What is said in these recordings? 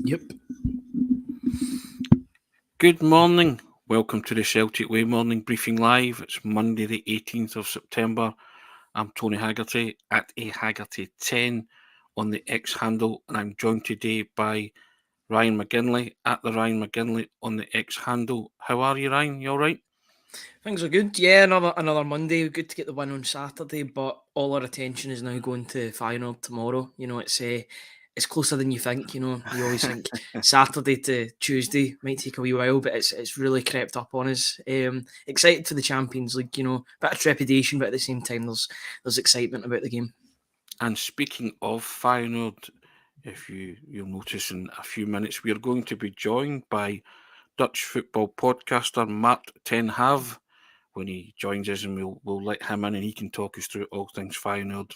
Yep. Good morning. Welcome to the Celtic Way Morning Briefing Live. It's Monday the 18th of September. I'm Tony Haggerty at Haggerty10 on the X handle, and I'm joined today by Ryan McGinlay at the Ryan McGinlay on the X handle. How are you, Ryan? You all right? Things are good. Yeah, another Monday. Good to get the win on Saturday, but all our attention is now going to Feyenoord tomorrow. It's closer than you think. You always think Saturday to Tuesday might take a wee while, but it's really crept up on us. Excited for the Champions League. Bit of trepidation, but at the same time, there's excitement about the game. And speaking of Feyenoord, if you'll notice in a few minutes, we are going to be joined by Dutch football podcaster Mart ten Have when he joins us, and we'll let him in and he can talk us through all things Feyenoord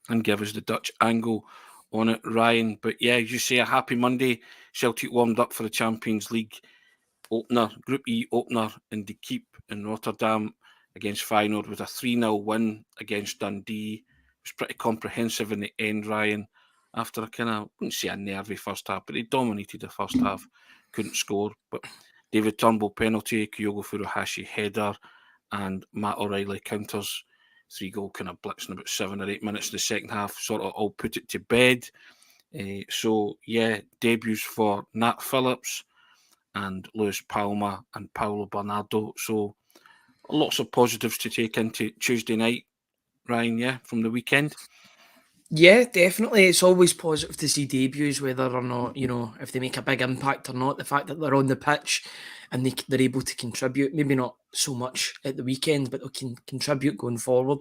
and give us the Dutch angle on it, Ryan. But yeah, as you say, a happy Monday. Celtic warmed up for the Champions League opener, Group E opener in the Kuip in Rotterdam against Feyenoord with a 3-0 win against Dundee. It was pretty comprehensive in the end, Ryan. After a kind of, I wouldn't say a nervy first half, but they dominated the first half, couldn't score. But David Turnbull penalty, Kyogo Furuhashi header, and Matt O'Reilly counters. 3-goal kind of blitz in about 7 or 8 minutes of the second half, sort of all put it to bed. Debuts for Nat Phillips and Lewis Palmer and Paulo Bernardo. So lots of positives to take into Tuesday night, Ryan, from the weekend. Yeah, definitely. It's always positive to see debuts, whether or not, if they make a big impact or not. The fact that they're on the pitch and they're able to contribute, maybe not so much at the weekend, but they can contribute going forward,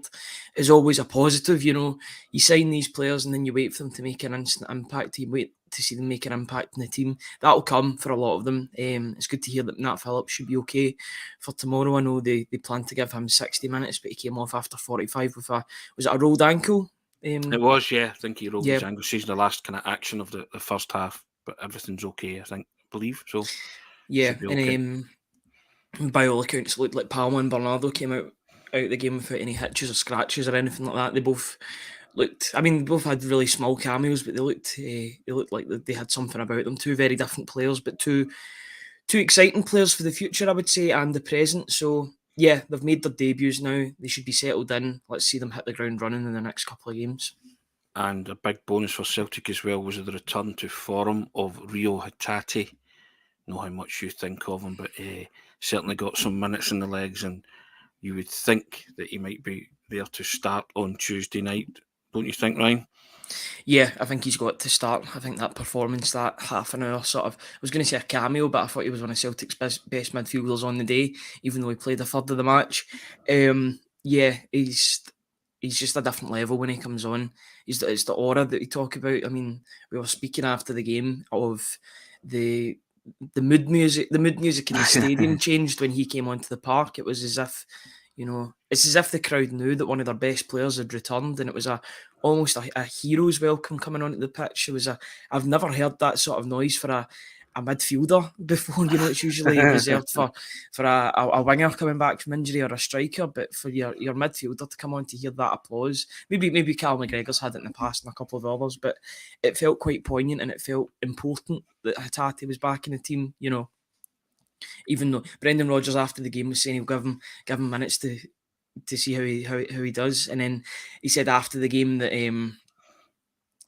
is always a positive. You sign these players and then you wait for them to make an instant impact. You wait to see them make an impact in the team. That'll come for a lot of them. It's good to hear that Nat Phillips should be okay for tomorrow. I know they plan to give him 60 minutes, but he came off after 45 with was it a rolled ankle? It was, I think he rolled Yeah. his ankle. She's the last kind of action of the first half, but everything's okay, I believe. So, Yeah, should be okay. and by all accounts, it looked like Palma and Bernardo came out of the game without any hitches or scratches or anything like that. They both looked. I mean, they both had really small cameos, but they looked like they had something about them. Two very different players, but two exciting players for the future, I would say, and the present. So yeah, they've made their debuts now. They should be settled in. Let's see them hit the ground running in the next couple of games. And a big bonus for Celtic as well was the return to form of Rio Hatate. Know how much you think of him, but certainly got some minutes in the legs, and you would think that he might be there to start on Tuesday night, don't you think, Ryan? Yeah, I think he's got to start. I think that performance, that half an hour sort of, I was going to say a cameo, but I thought he was one of Celtic's best midfielders on the day, even though he played a third of the match. He's just a different level when he comes on. It's the aura that we talk about. I mean, we were speaking after the game of the mood music. The mood music in the stadium changed when he came onto the park. It was as if, it's as if the crowd knew that one of their best players had returned, and it was almost a hero's welcome coming onto the pitch. I've never heard that sort of noise for a midfielder before. It's usually reserved for a winger coming back from injury or a striker, but for your midfielder to come on to hear that applause, maybe Cal McGregor's had it in the past and a couple of others, but it felt quite poignant and it felt important that Hatate was back in the team. Even though Brendan Rodgers after the game was saying he'll give him minutes to see how he does, and then he said after the game that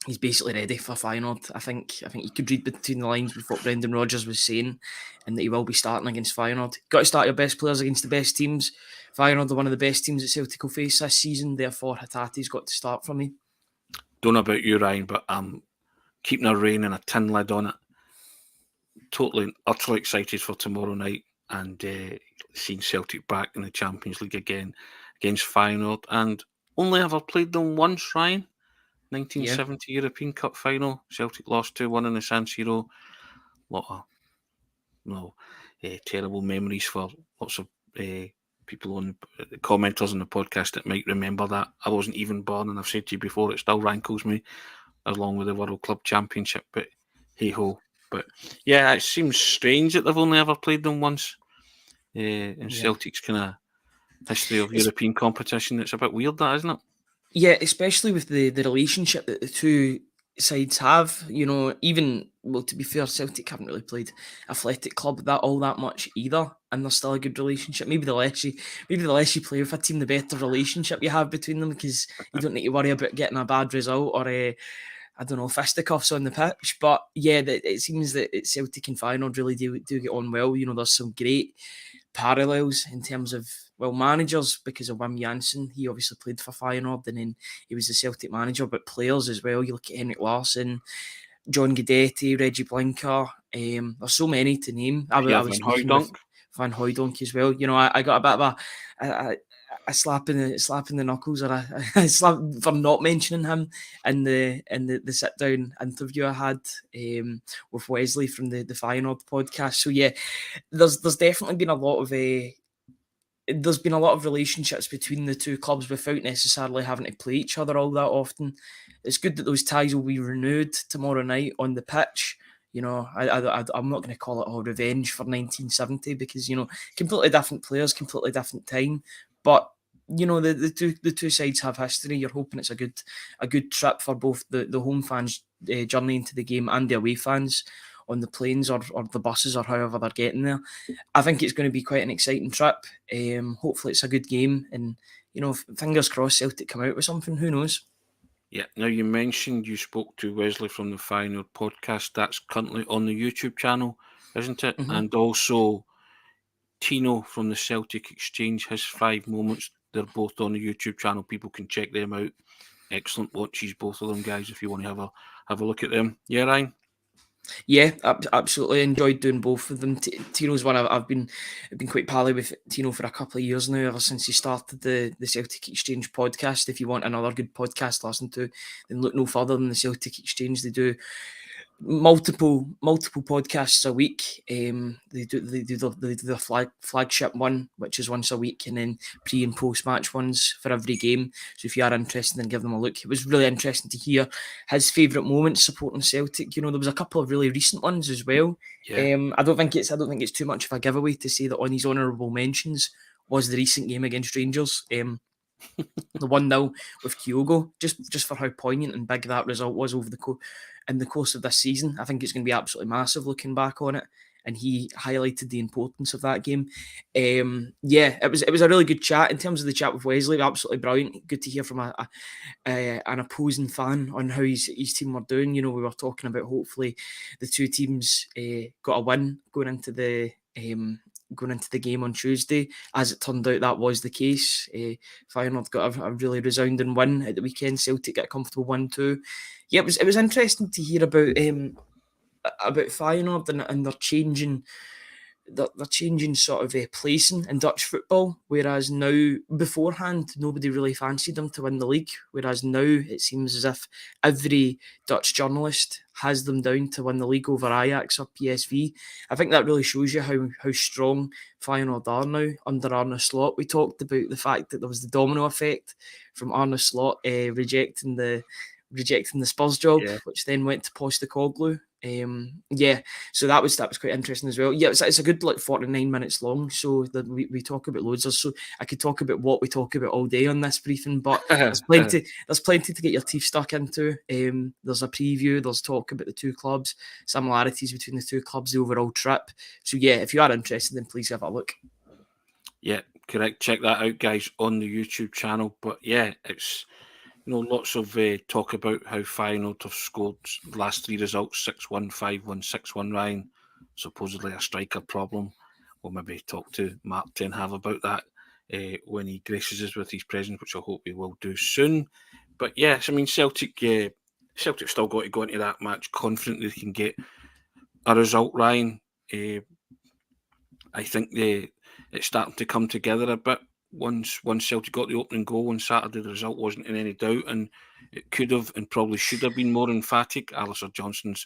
he's basically ready for Feyenoord. I think you could read between the lines with what Brendan Rodgers was saying, and that he will be starting against Feyenoord. Got to start your best players against the best teams. Feyenoord are one of the best teams that Celtic will face this season. Therefore, Hatate's got to start for me. Don't know about you, Ryan, but I'm keeping a rain and a tin lid on it. Totally, utterly excited for tomorrow night and seeing Celtic back in the Champions League again against Feyenoord, and only ever played them once, Ryan. 1970 European Cup final. Celtic lost 2-1 in the San Siro. Lot of terrible memories for lots of people on the commenters on the podcast that might remember that. I wasn't even born, and I've said to you before, it still rankles me, along with the World Club Championship. But hey ho. But yeah, it seems strange that they've only ever played them once in Celtic's kind of history of European competition. It's a bit weird, that, isn't it? Yeah, especially with the relationship that the two sides have. Even, well, to be fair, Celtic haven't really played Athletic Club all that much either, and there's still a good relationship. Maybe the less you play with a team, the better relationship you have between them, because you don't need to worry about getting a bad result or I don't know, fisticuffs on the pitch. But yeah, it seems that Celtic and Feyenoord really do get on well. There's some great parallels in terms of, well, managers, because of Wim Janssen. He obviously played for Feyenoord, and then he was the Celtic manager, but players as well. You look at Henrik Larsson, John Guidetti, Reggie Blinker. There's so many to name. I was Van speaking with Hooijdonk. Van Hooijdonk as well. I got a bit of a slap in the knuckles, or a slap for not mentioning him in the sit down interview I had with Wesley from the Feyenoord podcast. So yeah, there's definitely been a lot of there's been a lot of relationships between the two clubs without necessarily having to play each other all that often. It's good that those ties will be renewed tomorrow night on the pitch. I'm not going to call it all revenge for 1970, because completely different players, completely different time. But the two sides have history. You're hoping it's a good trip for both the home fans' journey into the game and the away fans on the planes or the buses or however they're getting there. I think it's going to be quite an exciting trip. Hopefully it's a good game, and fingers crossed Celtic come out with something. Who knows? Yeah. Now, you mentioned you spoke to Wesley from the Feyenoord podcast. That's currently on the YouTube channel, isn't it? Mm-hmm. And also Tino from the Celtic Exchange, his 5 moments. They're both on the YouTube channel. People can check them out. Excellent watches, both of them guys, if you want to have a look at them. Yeah, Ryan? Yeah, absolutely enjoyed doing both of them. Tino's one I've been quite pally with Tino for a couple of years now, ever since he started the Celtic Exchange podcast. If you want another good podcast to listen to, then look no further than the Celtic Exchange. They do multiple podcasts a week. They do the flagship one, which is once a week, and then pre and post match ones for every game. So if you are interested, then give them a look. It was really interesting to hear his favourite moments supporting Celtic. There was a couple of really recent ones as well. Yeah. I don't think it's too much of a giveaway to say that on his honourable mentions was the recent game against Rangers. The 1-0 with Kyogo, just for how poignant and big that result was in the course of this season. I think it's going to be absolutely massive looking back on it, and he highlighted the importance of that game. Yeah, it was a really good chat. In terms of the chat with Wesley, absolutely brilliant. Good to hear from an opposing fan on how his team were doing. We were talking about, hopefully the two teams got a win going into the game on Tuesday. As it turned out, that was the case. Feyenoord got a really resounding win at the weekend. Celtic got a comfortable 1-2. Yeah, it was interesting to hear about Feyenoord and their changing. They're changing sort of placing in Dutch football, whereas now, beforehand, nobody really fancied them to win the league, whereas now it seems as if every Dutch journalist has them down to win the league over Ajax or PSV. I think that really shows you how strong Feyenoord are now under Arne Slot. We talked about the fact that there was the domino effect from Arne Slot rejecting the Spurs job, which then went to Postecoglou. So that was quite interesting as well. Yeah, it's a good 49 minutes long, so that we talk about loads. So I could talk about what we talk about all day on this briefing, but there's plenty to get your teeth stuck into. There's a preview, there's talk about the two clubs, similarities between the two clubs, the overall trip. So yeah, if you are interested, then please have a look. Yeah, correct. Check that out, guys, on the YouTube channel. But yeah, it's lots of talk about how Feyenoord have scored last 3 results, 6-1, 5-1, 6-1, Ryan. Supposedly a striker problem. We'll maybe talk to Mart and have about that when he graces us with his presence, which I hope he will do soon. But yes, I mean, Celtic still got to go into that match confident they can get a result, Ryan. I think it's starting to come together a bit. Once Celtic got the opening goal on Saturday, the result wasn't in any doubt, and it could have and probably should have been more emphatic. Alistair Johnston's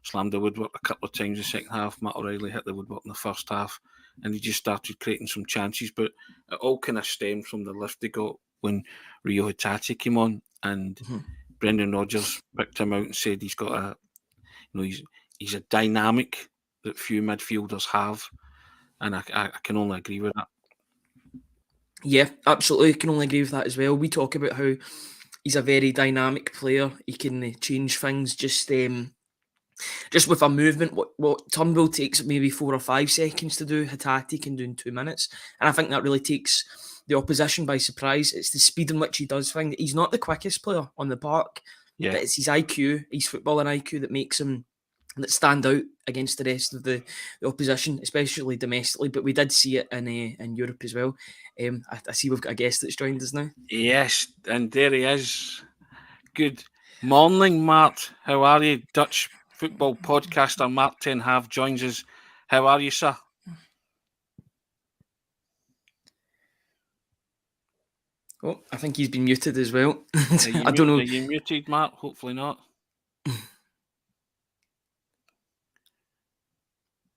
slammed the woodwork a couple of times in the second half. Matt O'Reilly hit the woodwork in the first half, and he just started creating some chances. But it all kind of stemmed from the lift they got when Rio Hatate came on, and Brendan Rodgers picked him out and said he's got he's a dynamic that few midfielders have, and I can only agree with that. Yeah, absolutely. I can only agree with that as well. We talk about how he's a very dynamic player. He can change things just with a movement. What Turnbull takes maybe 4 or 5 seconds to do, Haggerty can do in 2 minutes. And I think that really takes the opposition by surprise. It's the speed in which he does things. He's not the quickest player on the park, but it's his IQ, his footballing IQ that makes him stand out against the rest of the opposition, especially domestically. But we did see it in Europe as well. I see we've got a guest that's joined us now. Yes, and there he is. Good morning, Mart. How are you? Dutch football podcaster Mart Ten Hag joins us. How are you, sir? Oh, I think he's been muted as well. I don't know. Are you muted, Mart? Hopefully not.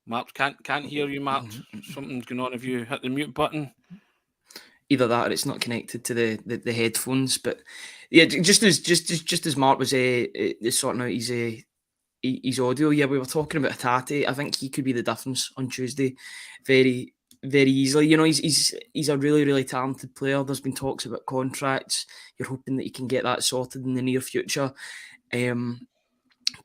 Mart, can't hear you, Mart. Something's going on. Have you hit the mute button? Either that or it's not connected to the headphones. But yeah, just as Mart was sorting out his audio, yeah, we were talking about Haggerty. I think he could be the difference on Tuesday, very, very easily. You know, he's a really, really talented player. There's been talks about contracts. You're hoping that he can get that sorted in the near future.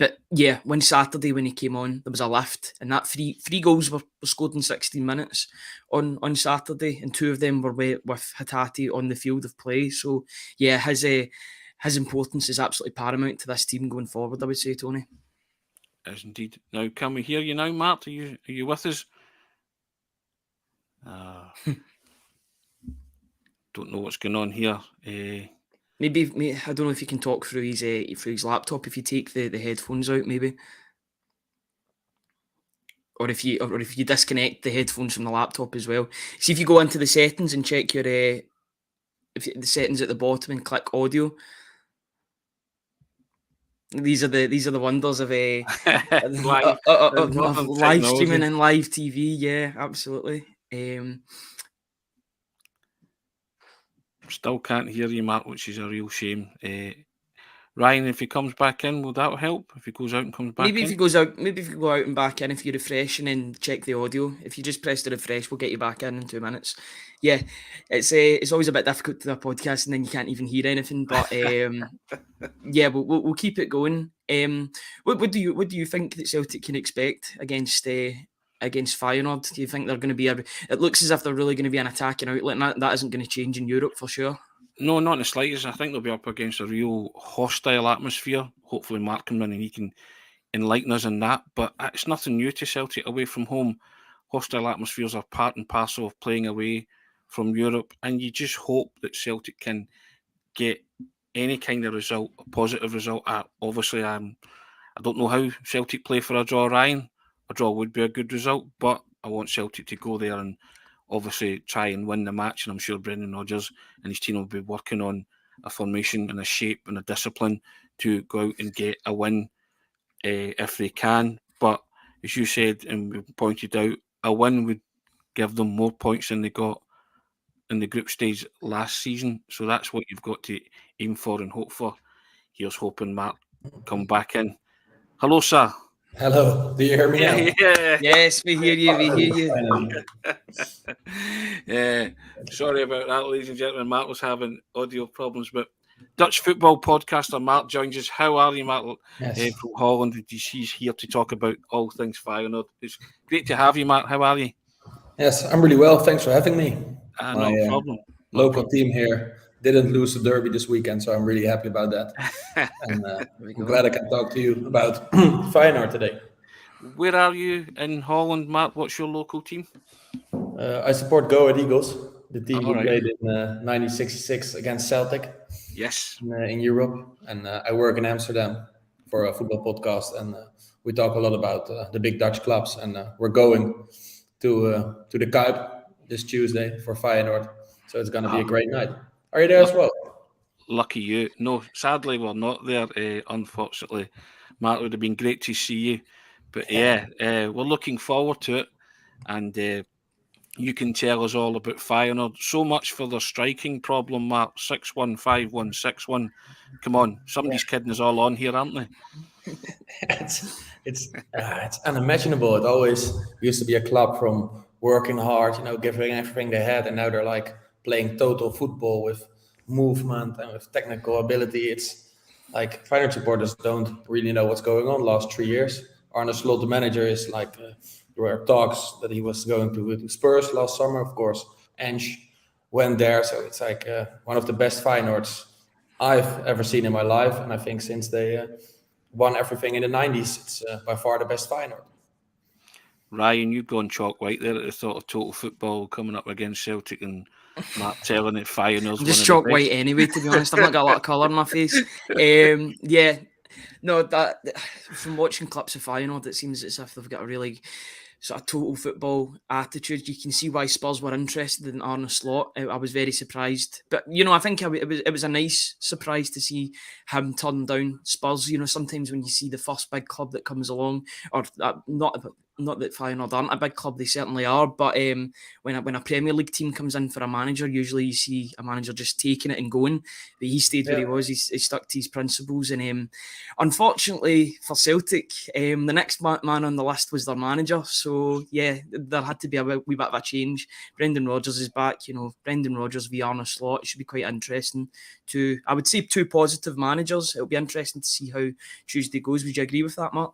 But yeah, when he came on, there was a lift, and that three goals were scored in 16 minutes on Saturday, and 2 of them were with Haggerty on the field of play. So yeah, his importance is absolutely paramount to this team going forward, I would say, Tony. Is indeed. Now, can we hear you now, Mart? Are you with us? Don't know what's going on here. Maybe I don't know if you can talk through his laptop if you take the headphones out, maybe, or if you disconnect the headphones from the laptop as well. See if you go into the settings and check your the settings at the bottom and click audio. These are the wonders of live streaming and live TV. Yeah, absolutely. Still can't hear you, Mart, which is a real shame. Ryan, if he comes back in, will that help? If he goes out and comes back in? Maybe if he go out and back in, if you refresh and then check the audio. If you just press the refresh, we'll get you back in 2 minutes. Yeah, it's always a bit difficult to do a podcast and then you can't even hear anything. But yeah, we'll keep it going. What do you think that Celtic can expect against Feyenoord? Do you think they're going to be it looks as if they're really going to be an attacking outlet, and that isn't going to change in Europe for sure? No, not in the slightest. I think they'll be up against a real hostile atmosphere. Hopefully Mark can win and he can enlighten us in that. But it's nothing new to Celtic away from home. Hostile atmospheres are part and parcel of playing away from Europe. And you just hope that Celtic can get any kind of result, a positive result. Obviously, I don't know how Celtic play for a draw, Ryan. A draw would be a good result, but I want Celtic to go there and obviously try and win the match, and I'm sure Brendan Rodgers and his team will be working on a formation and a shape and a discipline to go out and get a win if they can. But as you said and we pointed out, a win would give them more points than they got in the group stage last season. So that's what you've got to aim for and hope for. Here's hoping Mart come back in. Hello, sir. Hello, do you hear me now? Yeah. Yes, we hear you. Yeah, sorry about that, ladies and gentlemen. Mart was having audio problems, but Dutch football podcaster Mart joins us. How are you, Mart? Yes. From Holland, he's here to talk about all things Feyenoord. It's great to have you, Mart. How are you? Yes, I'm really well. Thanks for having me. No problem. Local team here didn't lose the derby this weekend, so I'm really happy about that. And I'm glad I can talk to you about Feyenoord today. Where are you in Holland, Mart? What's your local team? I support Go Ahead Eagles, the team who played in 1966 against Celtic. Yes. In Europe. And I work in Amsterdam for a football podcast, and we talk a lot about the big Dutch clubs. And we're going to the Kuip this Tuesday for Feyenoord, so it's going to be a great night. Are you there as well? Lucky you. No, sadly we're not there, unfortunately. Mart, it would have been great to see you. But yeah, we're looking forward to it. And you can tell us all about Feyenoord. So much for their striking problem, Mart. 6-1, 5-1, 6-1. Come on, somebody's kidding us all on here, aren't they? It's unimaginable. It always used to be a club from working hard, giving everything they had, and now they're like playing total football with movement and with technical ability. It's like Feyenoord supporters don't really know what's going on last 3 years. Arne Slot, the manager, is like there were talks that he was going to Spurs last summer, of course. Ange went there, so it's like one of the best Feyenoords I've ever seen in my life, and I think since they won everything in the 90s, it's by far the best Feyenoord. Ryan, you've gone chalk white there at the thought of Total Football coming up against Celtic and Mart telling it Feyenoord's I'm just chalk white anyway, to be honest. I've not got a lot of colour in my face. No, that from watching clips of Feyenoord, it seems as if they've got a really sort of total football attitude. You can see why Spurs were interested in Arne Slot. I was very surprised, but I think it was a nice surprise to see him turn down Spurs. Sometimes when you see the first big club that comes along, or not that Feyenoord aren't a big club, they certainly are, but when a Premier League team comes in for a manager, usually you see a manager just taking it and going. But he stayed where he was. He stuck to his principles, and unfortunately for Celtic, the next man on the list was their manager. So yeah, there had to be a wee bit of a change. Brendan Rodgers is back. Brendan Rodgers v Arne Slot. It should be quite interesting. I would say two positive managers. It'll be interesting to see how Tuesday goes. Would you agree with that, Mart?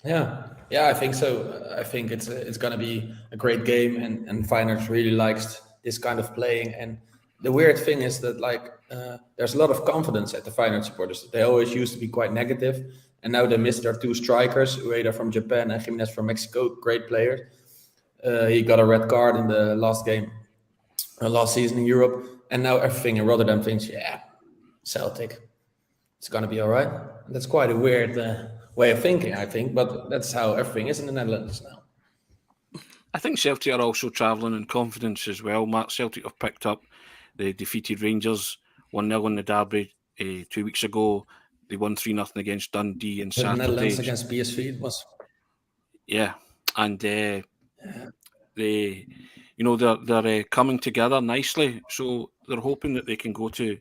Yeah, I think so. I think it's going to be a great game, and Feyenoord really likes this kind of playing. And the weird thing is that there's a lot of confidence at the Feyenoord supporters. They always used to be quite negative, and now they missed their two strikers, Ueda from Japan and Jimenez from Mexico, great players. He got a red card in the last game, last season in Europe, and now everything in Rotterdam thinks, Celtic, it's going to be all right. And that's quite a weird way of thinking, I think, but that's how everything is in the Netherlands now. I think Celtic are also travelling in confidence as well. Mart, Celtic have picked up. They defeated Rangers 1-0 in the derby 2 weeks ago. They won 3-0 against Dundee and Saturday. The Netherlands against PSV it was. Yeah, and they're coming together nicely. So they're hoping that they can go to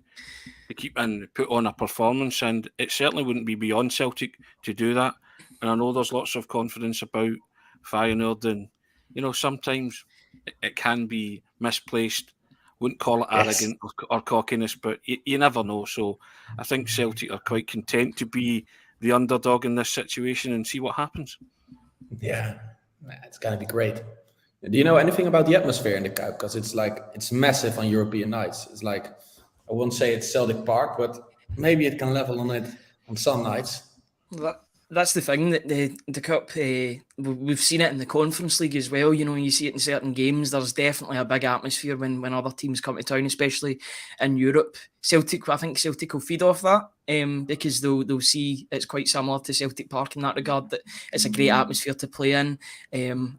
keep and put on a performance, and it certainly wouldn't be beyond Celtic to do that. And I know there's lots of confidence about Feyenoord, and sometimes it can be misplaced. Wouldn't call it arrogant or cockiness, but you never know. So I think Celtic are quite content to be the underdog in this situation and see what happens. Yeah, it's gonna be great. Do you know anything about the atmosphere in the Kuip? Because it's massive on European nights. It's like, I won't say it's Celtic Park, but maybe it can level on it on some nights. That's the thing, that the Cup, we've seen it in the Conference League as well. You see it in certain games. There's definitely a big atmosphere when other teams come to town, especially in Europe. I think Celtic will feed off that because they'll see it's quite similar to Celtic Park in that regard, that it's a great atmosphere to play in.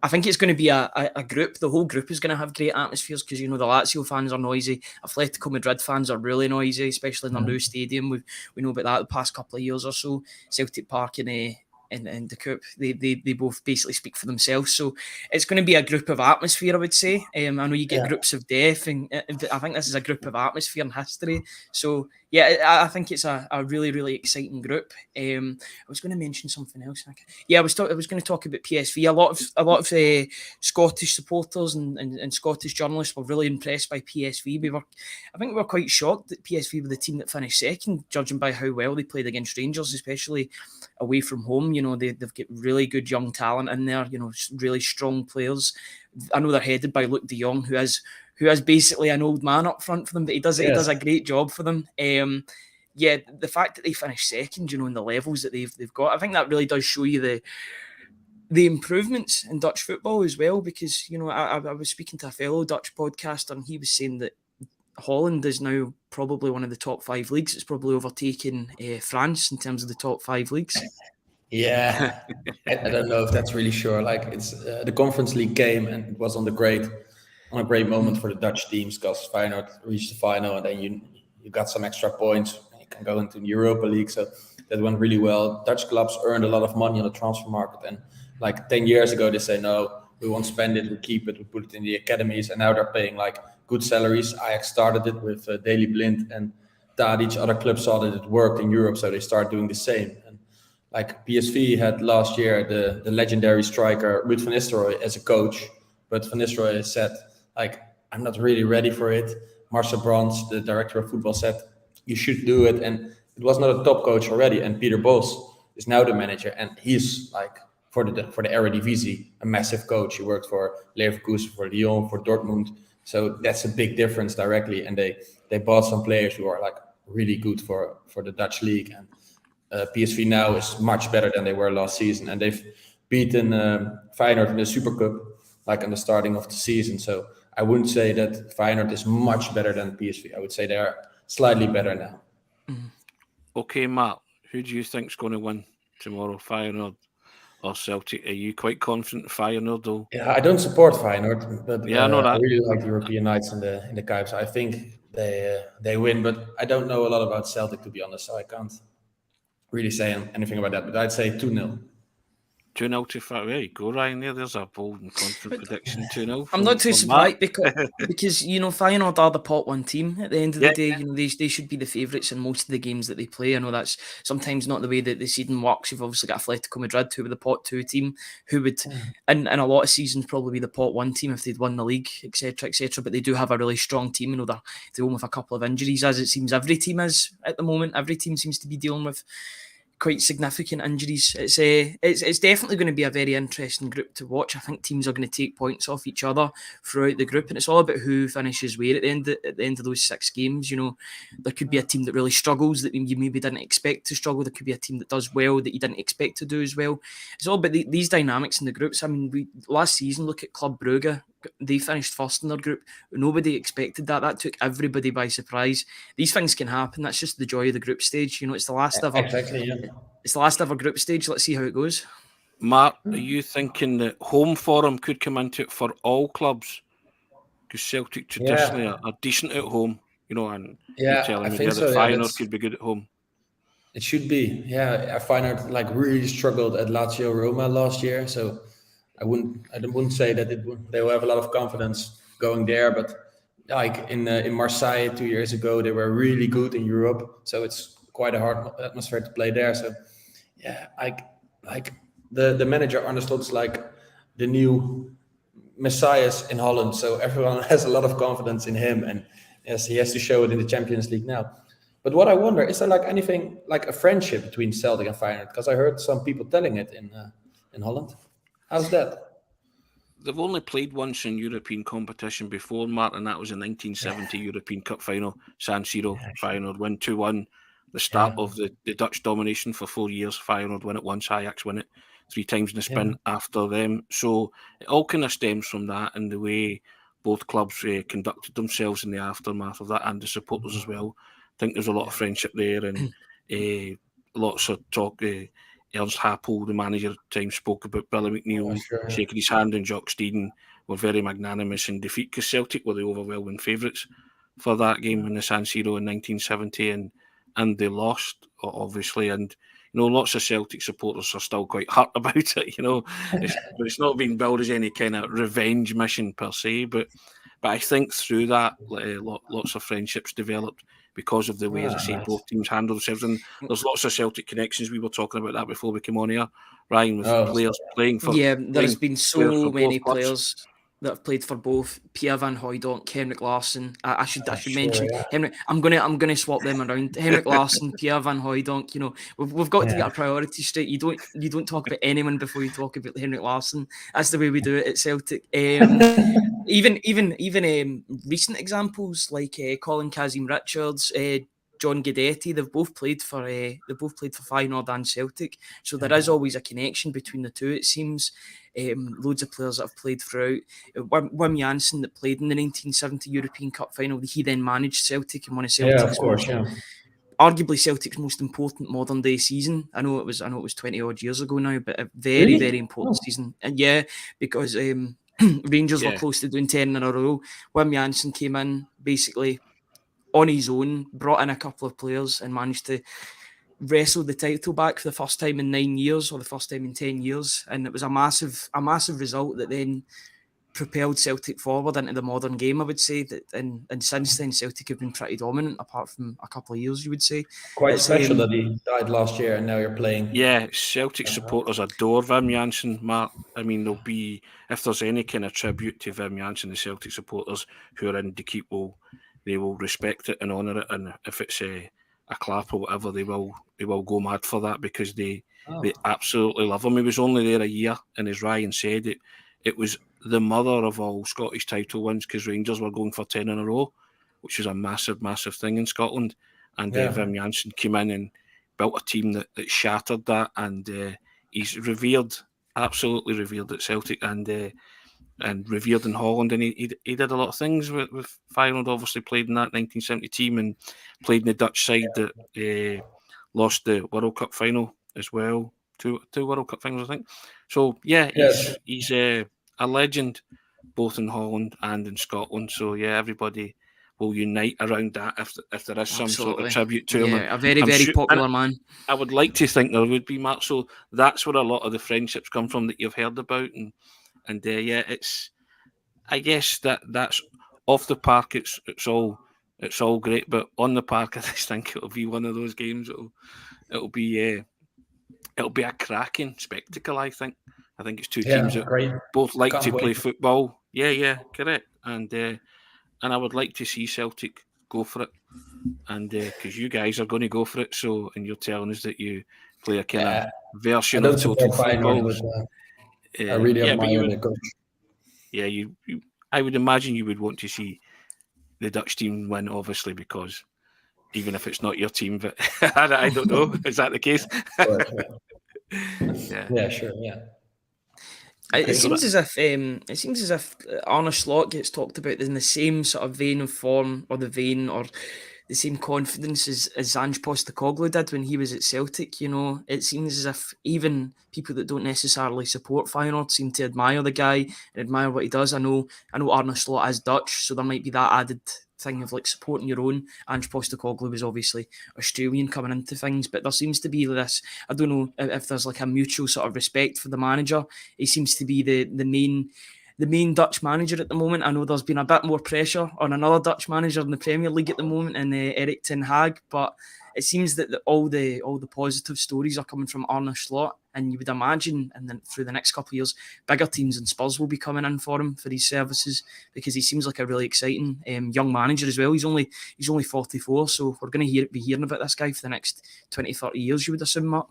I think it's going to be a group. The whole group is going to have great atmospheres because, the Lazio fans are noisy. Atletico Madrid fans are really noisy, especially in their new stadium. We know about that the past couple of years or so. Celtic Park and the Kuip, they both basically speak for themselves. So it's going to be a group of atmosphere, I would say. I know you get groups of death, and I think this is a group of atmosphere and history. So yeah, I think it's a really, really exciting group. I was going to mention something else. I was going to talk about PSV. A lot of Scottish supporters and Scottish journalists were really impressed by PSV. I think we were quite shocked that PSV were the team that finished second, judging by how well they played against Rangers, especially away from home. They've got really good young talent in there. Really strong players. I know they're headed by Luc de Jong, who is basically an old man up front for them, but he does a great job for them. The fact that they finished second, in the levels that they've got, I think that really does show you the improvements in Dutch football as well. Because I was speaking to a fellow Dutch podcaster, and he was saying that Holland is now probably one of the top 5 leagues. It's probably overtaken France in terms of the top 5 leagues. Yeah, I don't know if that's really sure. It's the Conference League game, and it was on a great moment for the Dutch teams, because Feyenoord reached the final, and then you got some extra points, and you can go into the Europa League. So that went really well. Dutch clubs earned a lot of money on the transfer market, and 10 years ago they say, no, we won't spend it, we keep it, we put it in the academies, and now they're paying good salaries. Ajax started it with Daley Blind and Tadic. Other clubs saw that it worked in Europe, so they started doing the same. And PSV had last year the legendary striker Ruud van Nistelrooy as a coach, but Van Nistelrooy said, I'm not really ready for it. Marcel Brands, the director of football, said you should do it, and it was not a top coach already. And Peter Bos is now the manager, and he's like for the Eredivisie a massive coach. He worked for Leverkusen, for Lyon, for Dortmund. So that's a big difference directly. And they bought some players who are like really good for the Dutch league. And PSV now is much better than they were last season, and they've beaten Feyenoord in the Super Cup like in the starting of the season. So I wouldn't say that Feyenoord is much better than PSV. I would say they are slightly better now. Okay, Matt, who do you think's going to win tomorrow, Feyenoord or Celtic? Are you quite confident Feyenoord, though? Yeah, I don't support Feyenoord, but I know that. I really like the European nights in the Kuip. So I think they win, but I don't know a lot about Celtic, to be honest, so I can't really say anything about that. But I'd say 2-0. 2-0 to Feyenoord. There you go, Ryan. There's a bold and confident prediction. 2-0. I'm not too surprised because Feyenoord are the pot one team at the end of the day. They should be the favourites in most of the games that they play. I know that's sometimes not the way that the season works. You've obviously got Atletico Madrid, who were the pot 2 team, who would in a lot of seasons probably be the pot 1 team if they'd won the league, etc., etc. But they do have a really strong team. They're dealing with a couple of injuries, as it seems every team is at the moment. Every team seems to be dealing with quite significant injuries. It's definitely going to be a very interesting group to watch. I think teams are going to take points off each other throughout the group, and it's all about who finishes where at the end of those 6 games. There could be a team that really struggles that you maybe didn't expect to struggle. There could be a team that does well that you didn't expect to do as well. It's all about these dynamics in the groups. I mean, last season, look at Club Brugge. They finished first in their group. Nobody expected that. That took everybody by surprise. These things can happen. That's just the joy of the group stage. It's the last ever. Exactly, yeah. It's the last ever group stage. Let's see how it goes. Mart, are you thinking that home form could come into it for all clubs? Because Celtic traditionally are decent at home, and you're telling me that Feyenoord could be good at home. It should be, yeah. Feyenoord really struggled at Lazio Roma last year, so I wouldn't say that they will have a lot of confidence going there, but like in Marseille 2 years ago, they were really good in Europe, so it's quite a hard atmosphere to play there. So yeah, the manager Arne Slot is like the new messiah in Holland, so everyone has a lot of confidence in him, and yes, he has to show it in the Champions League now. But what I wonder, is there anything like a friendship between Celtic and Feyenoord? Because I heard some people telling it in Holland. How's that? They've only played once in European competition before, Mart, and that was in 1970 European Cup final, San Siro. Feyenoord win 2-1. The start of the Dutch domination for 4 years. Feyenoord win it once, Ajax win it 3 times in the spin after them. So it all kind of stems from that and the way both clubs conducted themselves in the aftermath of that, and the supporters as well. I think there's a lot of friendship there, and lots of talk. Ernst Happel, the manager at the time, spoke about Billy McNeil shaking his hand, and Jock Steeden were very magnanimous in defeat, because Celtic were the overwhelming favourites for that game in the San Siro in 1970, and they lost, obviously. And lots of Celtic supporters are still quite hurt about it. It's not been billed as any kind of revenge mission per se, but I think through that, lots of friendships developed because of the way, as I say, both teams handle themselves. And there's lots of Celtic connections. We were talking about that before we came on here, Ryan, with players playing for. Yeah, there's been so many players that have played for both. Pierre van Hooijdonk, Henrik Larsson. I should mention Henrik. I'm gonna swap them around. Henrik Larsson, Pierre van Hooijdonk. We've got to get our priorities straight. You don't talk about anyone before you talk about Henrik Larsson. That's the way we do it at Celtic. Even recent examples like Colin Kazim-Richards, John Guidetti, they've both played for Feyenoord and Celtic, so there is always a connection between the two. It seems loads of players that have played throughout. Wim Jansen, that played in the 1970 European Cup final, he then managed Celtic and won a Celtic's arguably Celtic's most important modern day season. I know it was 20 odd years ago now, but a very very important season. And because Rangers were close to doing 10 in a row. Wim Jansen came in basically on his own, brought in a couple of players and managed to wrestle the title back for the first time in 9 years, or the first time in 10 years. And it was a massive result that then propelled Celtic forward into the modern game, I would say. And since then, Celtic have been pretty dominant, apart from a couple of years, you would say. Quite special that he died last year and now you're playing. Yeah, Celtic supporters adore Wim Jansen, Mart. I mean, there'll be, if there's any kind of tribute to Wim Jansen, the Celtic supporters who are in the Kuip will they will respect it and honour it, and if it's a clap or whatever, they will go mad for that, because they absolutely love him. He was only there a year, and as Ryan said, it was the mother of all Scottish title wins, because Rangers were going for 10 in a row, which is a massive, massive thing in Scotland. And Wim Jansen came in and built a team that shattered that, and he's absolutely revered at Celtic, and revered in Holland, and he did a lot of things with Feyenoord. Obviously played in that 1970 team, and played in the Dutch side that lost the World Cup final as well. Two World Cup finals, I think. So he's a legend both in Holland and in Scotland. So everybody will unite around that if there is some sort of tribute to him. Yeah, a very, very popular man. I would like to think there would be, Mart. So that's where a lot of the friendships come from that you've heard about, and it's, I guess that's off the park. It's all great, but on the park, I just think it'll be one of those games. It'll be a cracking spectacle. I think it's two teams that both like to play football. Yeah, correct. And I would like to see Celtic go for it, and because you guys are going to go for it, so, and you're telling us that you play a kind of version of total football. I really admire the coach. Yeah, I would imagine you would want to see the Dutch team win, obviously, because even if it's not your team, but I don't know. Is that the case? Yeah, sure. Yeah. It seems as if Arne Slot gets talked about in the same sort of vein of form, or the same confidence as Ange Postecoglou did when he was at Celtic. You know, it seems as if even people that don't necessarily support Feyenoord seem to admire the guy and admire what he does. I know Arne Slot is Dutch, so there might be that added thing of like supporting your own. Ange Postecoglou was obviously Australian coming into things, but there seems to be this, I don't know if there's like a mutual sort of respect for the manager. He seems to be the main Dutch manager at the moment. I know there's been a bit more pressure on another Dutch manager in the Premier League at the moment, in Erik ten Hag, but it seems that all the positive stories are coming from Arne Slot, and you would imagine, and then through the next couple of years, bigger teams and Spurs will be coming in for him for his services, because he seems like a really exciting young manager as well. He's only 44, so we're going to be hearing about this guy for the next 20-30 years, you would assume, Mart.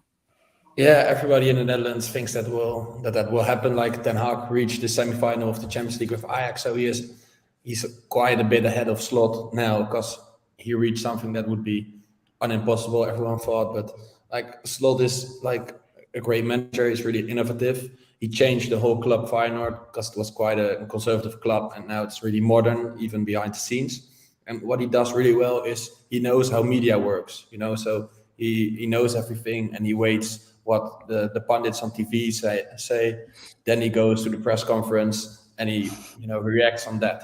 Yeah, everybody in the Netherlands thinks that will happen. Like Ten Hag reached the semi-final of the Champions League with Ajax, so he's quite a bit ahead of Slot now, because he reached something that would be unimpossible, everyone thought. But like, Slot is like a great manager. He's really innovative. He changed the whole club Feyenoord, because it was quite a conservative club, and now it's really modern, even behind the scenes. And what he does really well is he knows how media works, so he knows everything, and he waits what the pundits on TV say. Then he goes to the press conference and he reacts on that.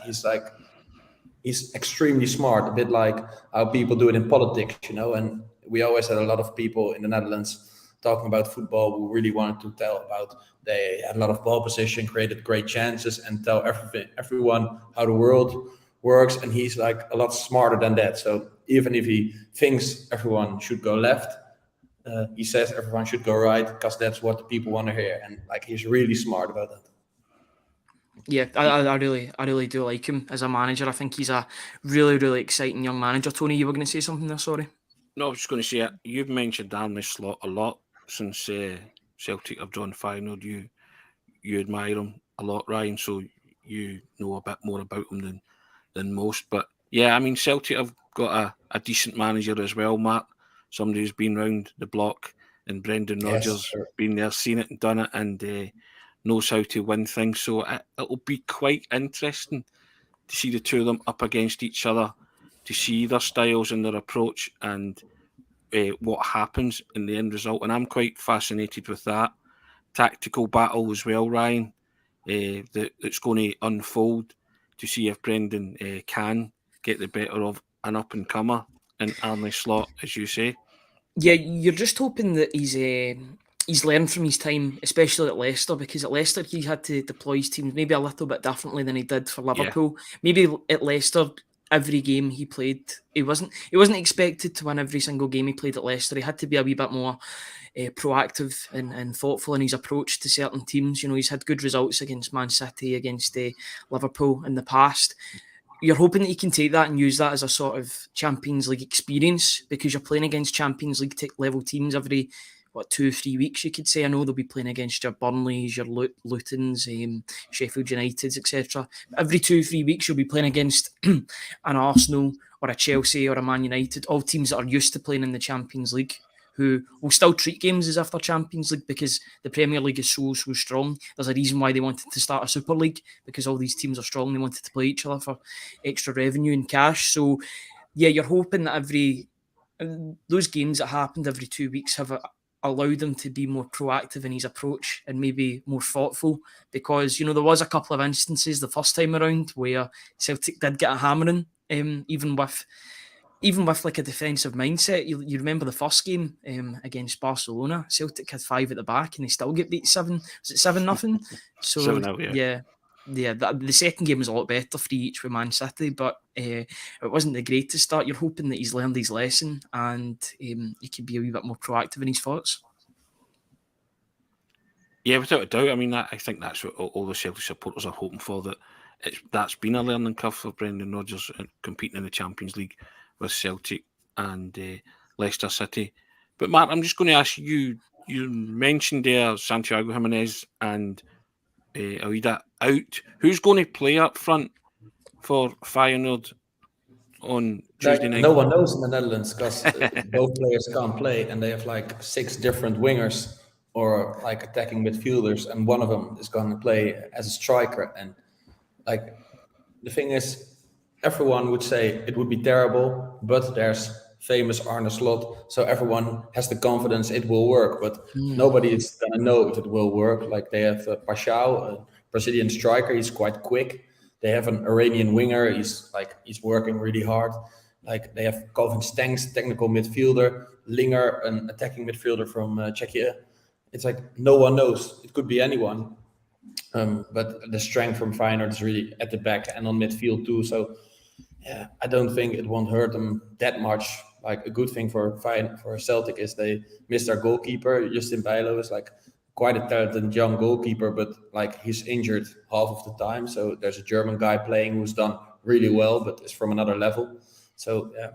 He's extremely smart, a bit like how people do it in politics, and we always had a lot of people in the Netherlands talking about football who really wanted to tell about, they had a lot of ball position, created great chances, and tell everyone how the world works. And he's like a lot smarter than that. So even if he thinks everyone should go left, he says everyone should go right, because that's what the people want to hear. And like, he's really smart about that. Yeah, I really do like him as a manager. I think he's a really, really exciting young manager. Tony, you were going to say something there, sorry? No, I was just going to say, you've mentioned Arne Slot a lot since Celtic have joined Feyenoord. You admire him a lot, Ryan, so you know a bit more about him than most. But yeah, I mean, Celtic have got a decent manager as well, Mart. Somebody who's been round the block, and Brendan Rodgers, been there, seen it and done it, and knows how to win things. So it'll be quite interesting to see the two of them up against each other, to see their styles and their approach, and what happens in the end result. And I'm quite fascinated with that tactical battle as well, Ryan, that's going to unfold, to see if Brendan can get the better of an up-and-comer and Arne Slot, as you say. Yeah, you're just hoping that he's learned from his time, especially at Leicester, because at Leicester he had to deploy his teams maybe a little bit differently than he did for Liverpool. Yeah. Maybe at Leicester, every game he played, he wasn't expected to win every single game he played at Leicester. He had to be a wee bit more proactive and thoughtful in his approach to certain teams. He's had good results against Man City, against Liverpool in the past. you're hoping that you can take that and use that as a sort of Champions League experience, because you're playing against Champions League level teams every 2-3 weeks, you could say. I know they'll be playing against your Burnleys, your Lutons, Sheffield Uniteds, etc. Every 2-3 weeks you'll be playing against an Arsenal or a Chelsea or a Man United, all teams that are used to playing in the Champions League, who will still treat games as if they're Champions League, because the Premier League is so strong. There's a reason why they wanted to start a Super League, because all these teams are strong. They wanted to play each other for extra revenue and cash. So yeah, you're hoping that those games that happened every 2 weeks have allowed him to be more proactive in his approach and maybe more thoughtful, because there was a couple of instances the first time around where Celtic did get a hammering, even with like a defensive mindset. You remember the first game against Barcelona, Celtic had 5 at the back and they still get beat 7. Was it 7-0? So 7-0, yeah. Yeah, the second game was a lot better, 3 each with Man City, but it wasn't the greatest start. You're hoping that he's learned his lesson and he can be a wee bit more proactive in his thoughts. Yeah, without a doubt. I mean, I think that's what all the Celtic supporters are hoping for, that's been a learning curve for Brendan Rodgers competing in the Champions League with Celtic and Leicester City. But Mart, I'm just going to ask you, you mentioned there Santiago Jimenez and Alida out. Who's going to play up front for Feyenoord on Tuesday night? No one knows in the Netherlands, because both players can't play, and they have like 6 different wingers or like attacking midfielders, and one of them is going to play as a striker. And like the thing is, everyone would say it would be terrible, but there's famous Arne Slot, so everyone has the confidence it will work, but nobody is going to know if it will work. Like they have Paschal, a Brazilian striker, he's quite quick. They have an Iranian winger, he's working really hard. Like they have Calvin Stengs, technical midfielder, Linger, an attacking midfielder from Czechia. It's like no one knows, it could be anyone. But the strength from Feyenoord is really at the back and on midfield too. So yeah, I don't think it won't hurt them that much. Like a good thing for Celtic is they missed their goalkeeper. Justin Bijlo is like quite a talented young goalkeeper, but like he's injured half of the time. So there's a German guy playing who's done really well, but is from another level. So yeah,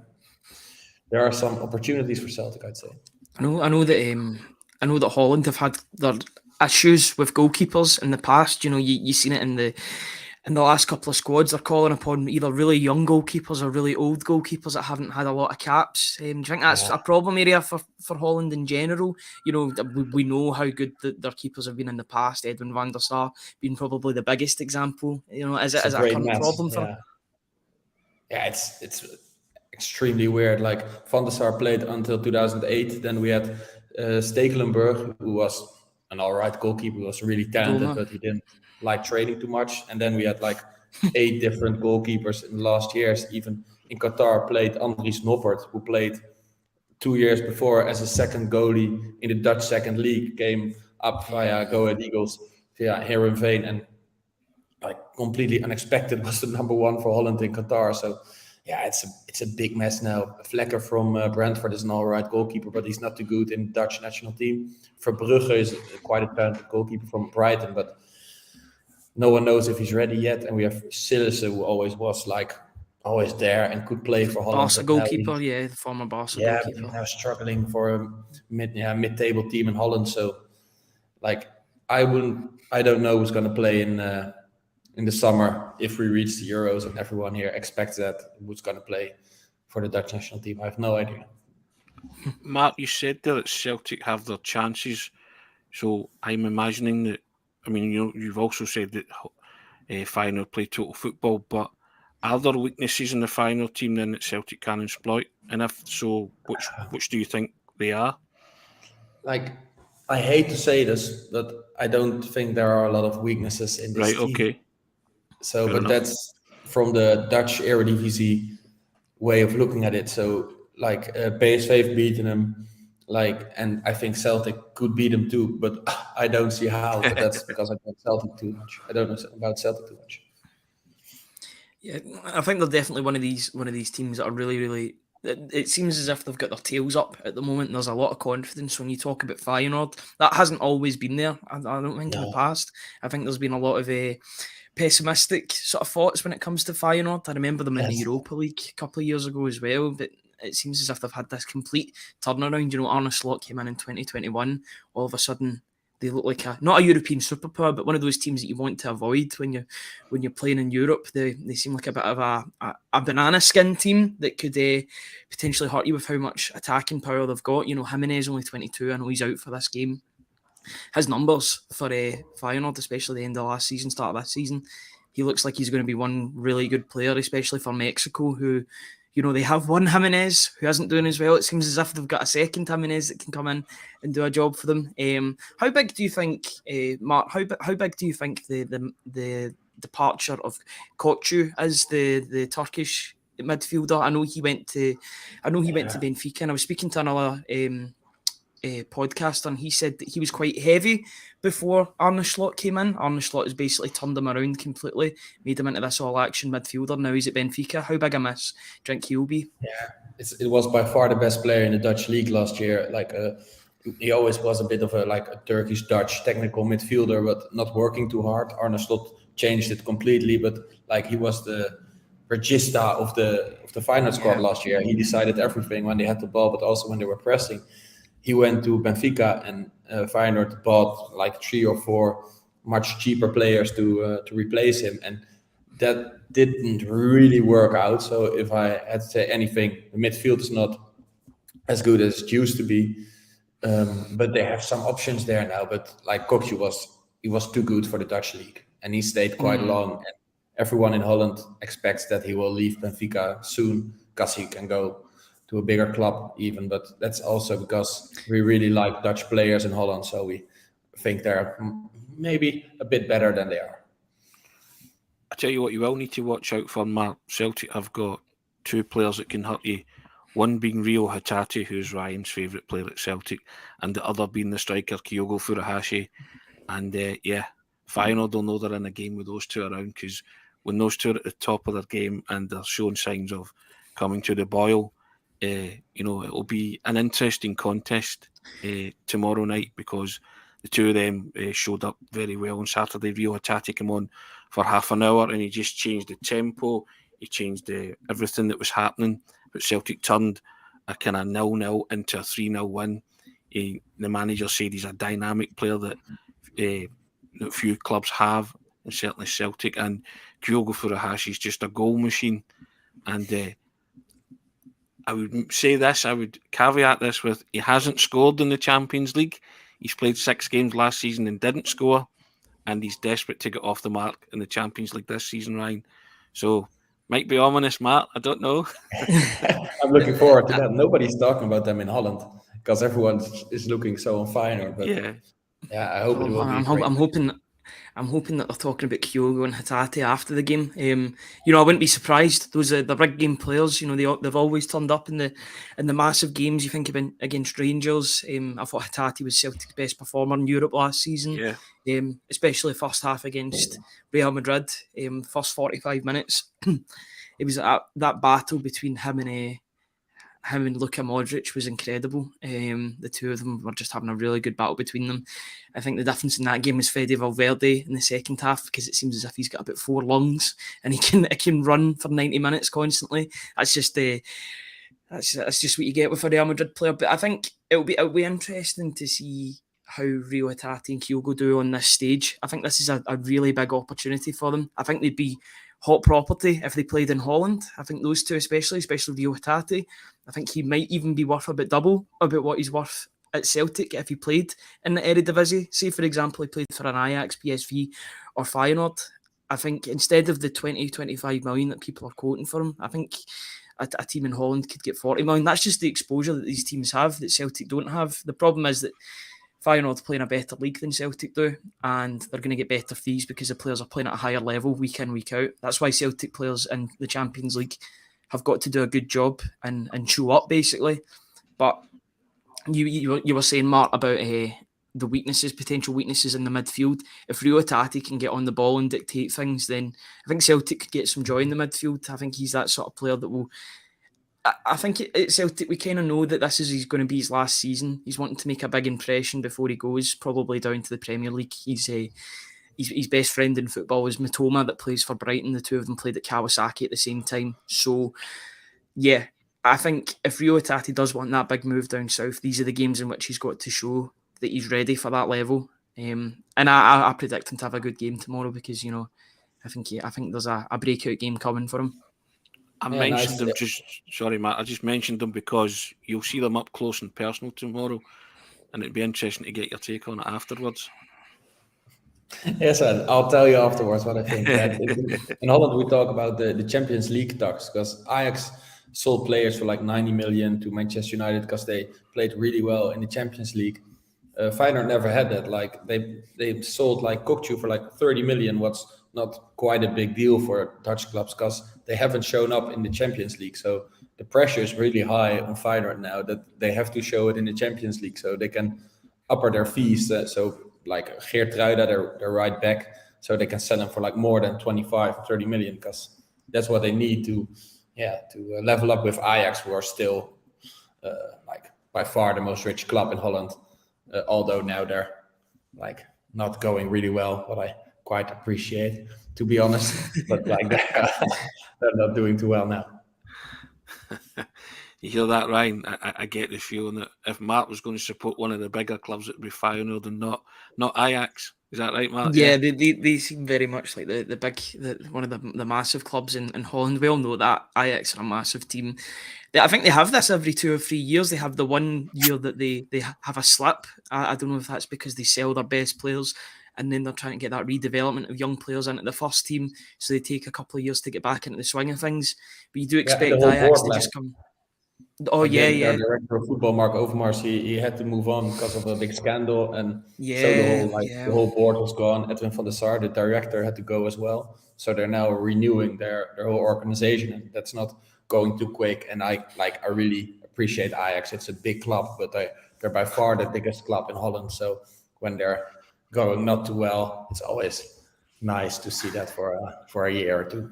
there are some opportunities for Celtic, I'd say. I know that Holland have had their issues with goalkeepers in the past. You've seen it in the last couple of squads. They're calling upon either really young goalkeepers or really old goalkeepers that haven't had a lot of caps. Do you think that's a problem area for Holland in general? We know how good their keepers have been in the past. Edwin van der Sar being probably the biggest example. Is it a current problem for? Yeah, it's extremely weird. Like van der Sar played until 2008. Then we had Stekelenburg, who was an all right goalkeeper. He was really talented, but he didn't like training too much. And then we had like 8 different goalkeepers in the last years. Even in Qatar played Andries Noppert, who played 2 years before as a second goalie in the Dutch second league, came up via Go Ahead Eagles via Heerenveen, and like completely unexpected was the number 1 for Holland in Qatar. So yeah, it's a big mess now. Vlekker from Brentford is an all right goalkeeper, but he's not too good in the Dutch national team. Verbrugge is quite a talented goalkeeper from Brighton, but no one knows if he's ready yet. And we have Sillissen, who always there and could play for Holland. Barca goalkeeper, the former Barca goalkeeper. Yeah, now struggling for a mid-table team in Holland. So, like, I don't know who's going to play in the summer if we reach the Euros, and everyone here expects that, who's going to play for the Dutch national team. I have no idea. Mark, you said there that Celtic have their chances, so I'm imagining that. I mean, you've also said that Feyenoord play total football, but are there weaknesses in the Feyenoord team then that Celtic can exploit? And if so, which do you think they are? Like, I hate to say this, but I don't think there are a lot of weaknesses in this team. Right, okay. So, but that's from the Dutch Eredivisie way of looking at it. So, like, PSV have beaten them, and I think Celtic could beat them too, but I don't see how. But that's because I don't Celtic too much. I don't know about Celtic too much. Yeah, I think they're definitely one of these teams that are really, really it seems as if they've got their tails up at the moment. There's a lot of confidence when you talk about Feyenoord. That hasn't always been there. I don't think in the past. I think there's been a lot of pessimistic sort of thoughts when it comes to Feyenoord. I remember them in the Europa League a couple of years ago as well, but it seems as if they've had this complete turnaround. You know, Arne Slot came in 2021. All of a sudden, they look like not a European superpower, but one of those teams that you want to avoid when you're playing in Europe. They seem like a bit of a banana skin team that could potentially hurt you with how much attacking power they've got. You know, Jimenez only 22. I know he's out for this game. His numbers for Feyenoord, especially the end of last season, start of this season, he looks like he's going to be one really good player, especially for Mexico, who, you know, they have one Jimenez who isn't doing as well. It seems as if they've got a second Jimenez that can come in and do a job for them. How big do you think, Mart? How big do you think the departure of Koçu is, the Turkish midfielder? I know he went to Benfica, and I was speaking to another podcaster, and he said that he was quite heavy before Arne Slot came in. Arne Slot has basically turned him around completely, made him into this all-action midfielder. Now he's at Benfica. How big a miss do you think he'll be? Yeah, it was by far the best player in the Dutch league last year. He always was a bit of a Turkish-Dutch technical midfielder, but not working too hard. Arne Slot changed it completely, but he was the regista of the Feyenoord squad last year. He decided everything when they had the ball, but also when they were pressing. He went to Benfica, and Feyenoord bought 3 or 4 much cheaper players to replace him, and that didn't really work out. So if I had to say anything, the midfield is not as good as it used to be, but they have some options there now. But Koçu was too good for the Dutch league, and he stayed quite long. And everyone in Holland expects that he will leave Benfica soon because he can go to a bigger club even, but that's also because we really like Dutch players in Holland, so we think they're maybe a bit better than they are. I tell you what, you will need to watch out for, Mart. Celtic have got 2 players that can hurt you. One being Rio Hatate, who's Ryan's favourite player at Celtic, and the other being the striker Kyogo Furuhashi. And Feyenoord will know they're in a game with those 2 around, because when those 2 are at the top of their game and they're showing signs of coming to the boil, it'll be an interesting contest tomorrow night, because the 2 of them showed up very well on Saturday. Rio Hatate came on for half an hour and he just changed the tempo. He changed everything that was happening. But Celtic turned a kind of 0-0 into a 3-0 win. The manager said he's a dynamic player that few clubs have, and certainly Celtic. And Kyogo Furuhashi is just a goal machine. And I would say this, I would caveat this with, he hasn't scored in the Champions League. He's played 6 games last season and didn't score, and he's desperate to get off the mark in the Champions League this season, Ryan. So, might be ominous, Matt. I don't know. I'm looking forward to that. Nobody's talking about them in Holland because everyone is looking so on Feyenoord. But I hope it will be. I'm hoping that they're talking about Kyogo and Hatate after the game. I wouldn't be surprised. Those are the big game players. They've always turned up in the massive games. You think about against Rangers. I thought Hatate was Celtic's best performer in Europe last season. Yeah. Especially first half against Real Madrid. First 45 minutes. It was that battle between him and Luka Modric was incredible. The 2 of them were just having a really good battle between them. I think the difference in that game was Fede Valverde in the second half, because it seems as if he's got about 4 lungs and he can run for 90 minutes constantly. That's just what you get with a Real Madrid player. But I think it'll be interesting to see how Rio Hatate and Kyogo do on this stage. I think this is a really big opportunity for them. I think they'd be hot property if they played in Holland. I think those 2 especially Rio Hatate, I think he might even be worth about double about what he's worth at Celtic if he played in the Eredivisie. Say, for example, he played for an Ajax, PSV or Feyenoord. I think instead of the 20-25 million that people are quoting for him, I think a team in Holland could get 40 million. That's just the exposure that these teams have that Celtic don't have. The problem is that Feyenoord's playing a better league than Celtic do, and they're going to get better fees because the players are playing at a higher level week in, week out. That's why Celtic players in the Champions League have got to do a good job and show up, basically. But you were saying, Mart, about the potential weaknesses in the midfield. If Rio Hatate can get on the ball and dictate things, then I think Celtic could get some joy in the midfield. I think he's that sort of player that will I think at Celtic we kind of know that he's going to be his last season. He's wanting to make a big impression before he goes, probably down to the Premier League. His best friend in football is Matoma that plays for Brighton. The two of them played at Kawasaki at the same time. So, yeah, I think if Rio Hatate does want that big move down south, these are the games in which he's got to show that he's ready for that level. And I predict him to have a good game tomorrow because, I think there's a breakout game coming for him. I mentioned them sorry, Matt. I just mentioned them because you'll see them up close and personal tomorrow, and it'd be interesting to get your take on it afterwards. Yes, I'll tell you afterwards what I think. In Holland, we talk about the Champions League talks because Ajax sold players for like 90 million to Manchester United because they played really well in the Champions League. Feyenoord never had that. Like they sold like Kuip for like 30 million. What's not quite a big deal for Dutch clubs because they haven't shown up in the Champions League. So the pressure is really high on Feyenoord now that they have to show it in the Champions League so they can upper their fees. So like Geertruida, their right back, so they can sell them for like more than 25, 30 million because that's what they need to level up with Ajax, who are still like by far the most rich club in Holland. Although now they're like not going really well, what I quite appreciate, to be honest. But like they're not doing too well now. You hear that, Ryan? I get the feeling that if Mart was going to support one of the bigger clubs, it would be Feyenoord and not Ajax. Is that right, Mart? Yeah, they seem very much like one of the massive clubs in Holland. We all know that Ajax are a massive team. I think they have this every 2 or 3 years. They have the 1 year that they have a slip. I don't know if that's because they sell their best players and then they're trying to get that redevelopment of young players into the first team. So they take a couple of years to get back into the swing of things. But you do expect Ajax to just come... Oh, yeah. The director of football, Mark Overmars, he had to move on because of a big scandal. And the whole board was gone. Edwin van der Sar, the director, had to go as well. So they're now renewing their whole organization. And that's not going too quick. And I really appreciate Ajax. It's a big club, but they're by far the biggest club in Holland. So when they're going not too well, it's always nice to see that for a year or two.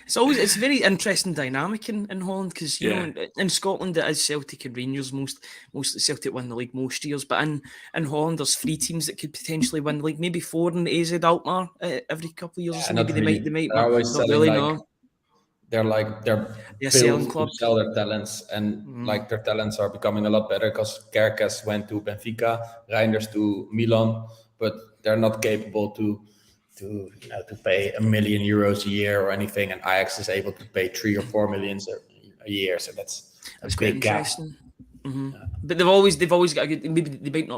It's very interesting dynamic in Holland because in Scotland it is Celtic and Rangers most Celtic win the league most years, but in Holland there's 3 teams that could potentially win the league, maybe 4 in the AZ Alkmaar every couple of years. So maybe they might not really know. They're selling club, sell their talents, and like their talents are becoming a lot better because Kerkes went to Benfica, Reinders to Milan, but they're not capable to pay €1 million a year or anything, and Ajax is able to pay 3 or 4 million a year. So that's a big gap. Mm-hmm. Yeah. But they've always got a good. Maybe they might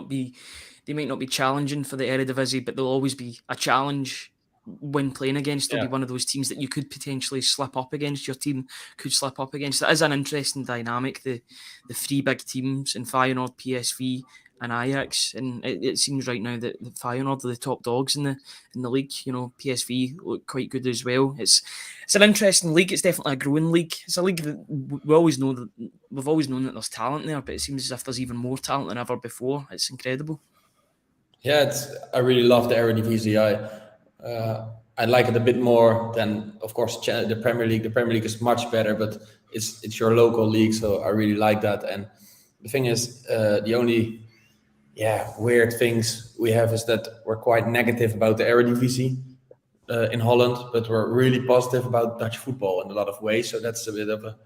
not be challenging for the Eredivisie, but they'll always be a challenge when playing against. They'll be one of those teams that you could potentially slip up against. Your team could slip up against. That is an interesting dynamic. The 3 big teams in Feyenoord, PSV, and Ajax, and it seems right now that the Feyenoord are the top dogs in the league. PSV look quite good as well. It's an interesting league. It's definitely a growing league. It's a league that we've always known that there's talent there, but it seems as if there's even more talent than ever before. It's incredible. Yeah, I really love the Eredivisie. I like it a bit more than, of course, the Premier League. The Premier League is much better, but it's your local league, so I really like that. And the thing is, the only weird things we have is that we're quite negative about the Eredivisie in Holland, but we're really positive about Dutch football in a lot of ways. So that's a bit of a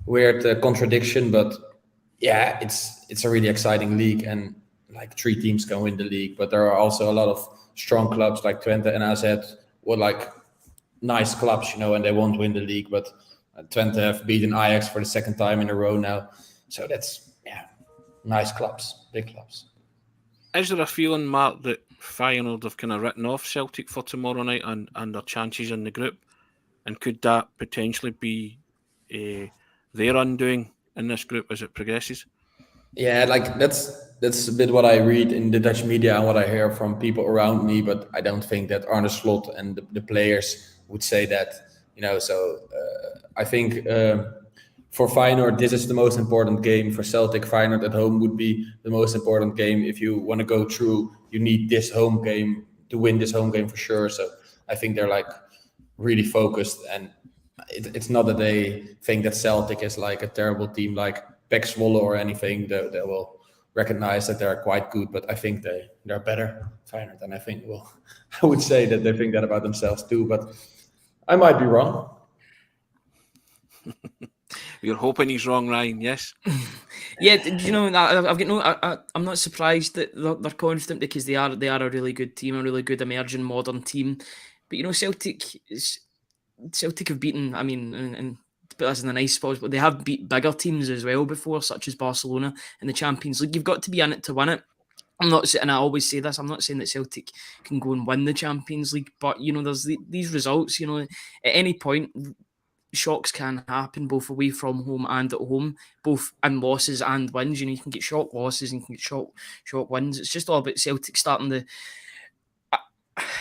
weird contradiction, but yeah, it's a really exciting league, and like 3 teams can win the league. But there are also a lot of strong clubs like Twente and AZ, or like nice clubs, and they won't win the league. But Twente have beaten Ajax for the 2nd time in a row now, so that's nice clubs, big clubs. Is there a feeling, Mart, that Feyenoord have kind of written off Celtic for tomorrow night and their chances in the group? And could that potentially be their undoing in this group as it progresses? Yeah, like that's a bit what I read in the Dutch media and what I hear from people around me, but I don't think that Arne Slot and the players would say that, So I think for Feyenoord, this is the most important game. For Celtic, Feyenoord at home would be the most important game. If you want to go through, you need this home game to win this home game for sure. So I think they're like really focused, and it's not that they think that Celtic is like a terrible team like Pek Zwolle or anything. They will recognize that they're quite good, but I think they're better Feyenoord, and I think, well, I would say that they think that about themselves too, but I might be wrong. You're hoping he's wrong, Ryan, yes? Yeah, you know, I've got no. I'm not surprised that they're confident, because they are a really good team, a really good emerging modern team. But you know, Celtic have beaten. I mean, and to put this in a nice spot, but they have beat bigger teams as well before, such as Barcelona in the Champions League. You've got to be in it to win it. I'm not saying, and I always say this, I'm not saying that Celtic can go and win the Champions League, but you know, there's these results. You know, at any point, shocks can happen, both away from home and at home, both in losses and wins. You know, you can get shock losses and you can get shock wins. It's just all about Celtic starting the.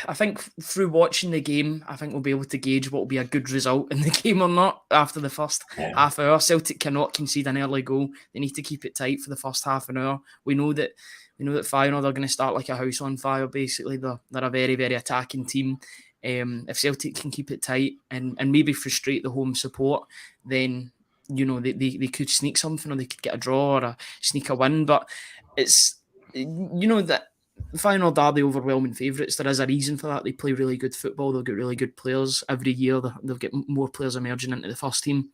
I think through watching the game, I think we'll be able to gauge what will be a good result in the game or not after the first half hour. Celtic cannot concede an early goal. They need to keep it tight for the first half an hour. We know that Feyenoord are going to start like a house on fire. Basically, they're a very, very attacking team. If Celtic can keep it tight and maybe frustrate the home support, then you know they could sneak something, or they could get a draw or sneak a win. But it's, you know, that Feyenoord are the overwhelming favourites. There is a reason for that. They play really good football. They've got really good players every year. They'll get more players emerging into the first team.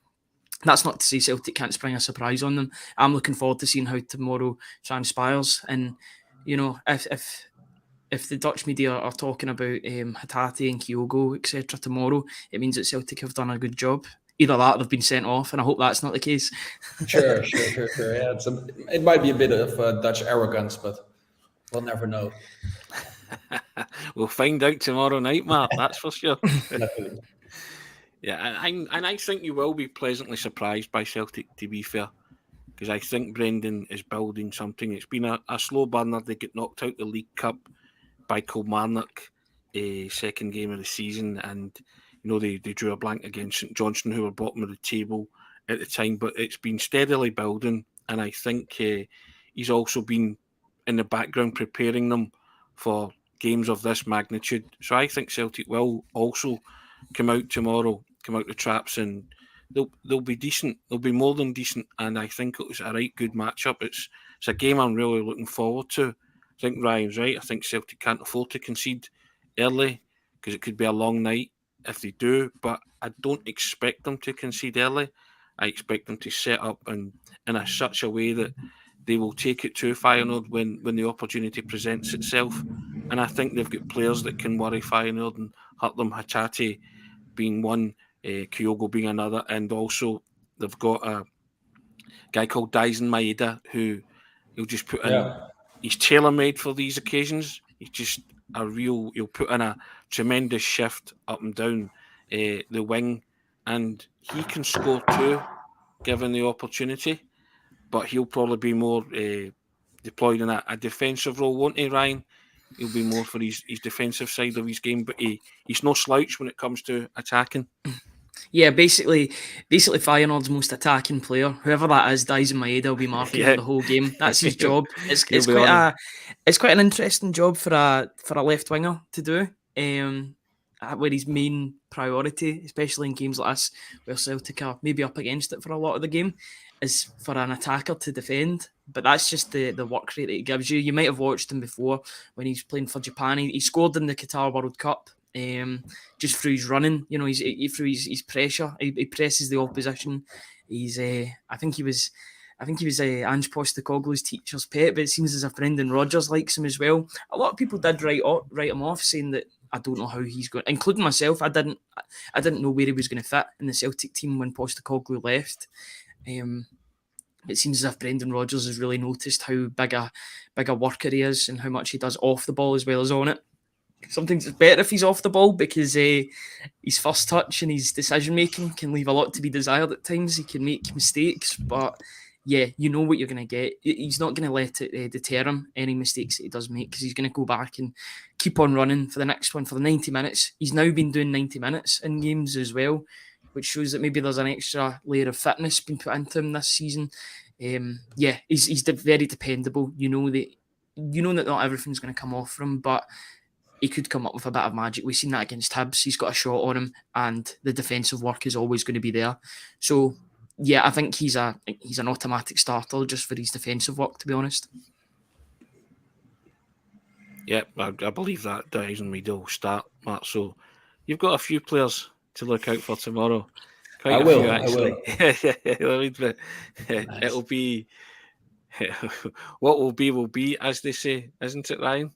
That's not to say Celtic can't spring a surprise on them. I'm looking forward to seeing how tomorrow transpires. And you know, if the Dutch media are talking about Haggerty and Kyogo, etc. tomorrow, it means that Celtic have done a good job. Either that, or they've been sent off, and I hope that's not the case. Sure. Yeah, it might be a bit of Dutch arrogance, but we'll never know. We'll find out tomorrow night, Mart, that's for sure. Yeah, and I think you will be pleasantly surprised by Celtic, to be fair, because I think Brendan is building something. It's been a slow burner. They get knocked out the League Cup by Kilmarnock, second game of the season, and you know they drew a blank against St Johnstone, who were bottom of the table at the time. But it's been steadily building, and I think he's also been in the background preparing them for games of this magnitude. So I think Celtic will also come out tomorrow, come out the traps, and they'll be decent. They'll be more than decent, and I think it's a right good matchup. It's a game I'm really looking forward to. I think Ryan's right. I think Celtic can't afford to concede early, because it could be a long night if they do, but I don't expect them to concede early. I expect them to set up in such a way that they will take it to Feyenoord when the opportunity presents itself. And I think they've got players that can worry Feyenoord and hurt them. Haggerty being one, Kyogo being another, and also they've got a guy called Daisen Maeda who he'll just put in. He's tailor-made for these occasions. He's just he'll put in a tremendous shift up and down the wing, and he can score too, given the opportunity. But he'll probably be more deployed in a defensive role, won't he, Ryan? He'll be more for his defensive side of his game, but he's no slouch when it comes to attacking. Yeah, basically Feyenoord's most attacking player, whoever that is, Daisen Maeda, will be marking for the whole game. That's his job. It's quite an interesting job for a left winger to do. Where his main priority, especially in games like this, where Celtic are maybe up against it for a lot of the game, is for an attacker to defend. But that's just the work rate that it gives you. You might have watched him before when he's playing for Japan. He scored in the Qatar World Cup. Just through his running, you know, through his pressure, he presses the opposition. I think he was Ange Postecoglou's teacher's pet, but it seems as if Brendan Rodgers likes him as well. A lot of people did write him off, saying that I don't know how he's going, including myself. I didn't know where he was going to fit in the Celtic team when Postecoglou left. It seems as if Brendan Rodgers has really noticed how big a worker he is and how much he does off the ball as well as on it. Sometimes it's better if he's off the ball, because his first touch and his decision making can leave a lot to be desired at times. He can make mistakes, but yeah, you know what you're going to get. He's not going to let it deter him, any mistakes that he does make, because he's going to go back and keep on running for the next one for the 90 minutes. He's now been doing 90 minutes in games as well, which shows that maybe there's an extra layer of fitness being put into him this season. He's very dependable. You know that not everything's going to come off from him, but he could come up with a bit of magic. We've seen that against Hibs. He's got a shot on him, and the defensive work is always going to be there. So, yeah, I think he's an automatic starter just for his defensive work, to be honest. Yep, I believe that Dyson will start, Matt. So you've got a few players to look out for tomorrow. I will. Nice. It'll be what will be, as they say, isn't it, Ryan?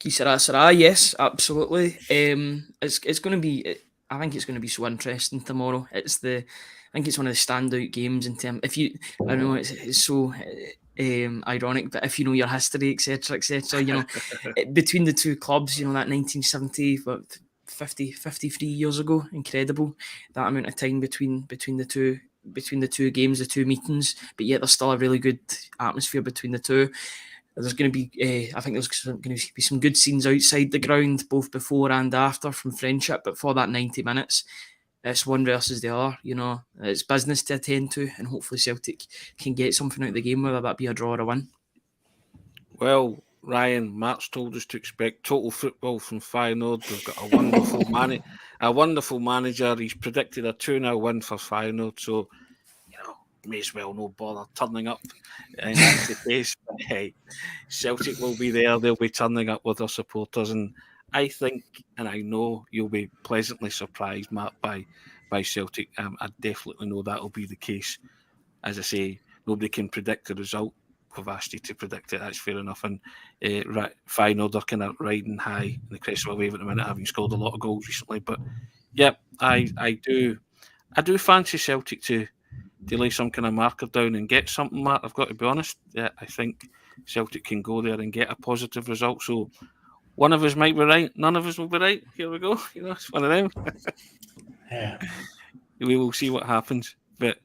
Qui sera, sera. Yes, absolutely. It's going to be. I think it's going to be so interesting tomorrow. I think it's one of the standout games in terms. I know it's so ironic, but if you know your history, etc., between the two clubs, that 1970, 53 years ago, incredible, that amount of time between the two games, the two meetings, but yet there's still a really good atmosphere between the two. There's going to be, I think there's going to be some good scenes outside the ground, both before and after, from friendship. But for that 90 minutes, it's one versus the other. It's business to attend to, and hopefully Celtic can get something out of the game, whether that be a draw or a win. Well, Ryan, Mart's told us to expect total football from Feyenoord. They've got a wonderful manager. He's predicted a 2-0 win for Feyenoord. So, may as well no bother turning up, and that's the case. But hey, Celtic will be there. They'll be turning up with their supporters, and I think, and I know you'll be pleasantly surprised, Matt, by Celtic. I definitely know that'll be the case. As I say, nobody can predict the result. We've asked you to predict it. That's fair enough. And Feyenoord are kind of riding high in the crest of a wave at the minute, having scored a lot of goals recently. But yeah, I do fancy Celtic to lay some kind of marker down and get something, Matt. I've got to be honest. Yeah, I think Celtic can go there and get a positive result. So one of us might be right, none of us will be right. Here we go. It's one of them. Yeah. We will see what happens. But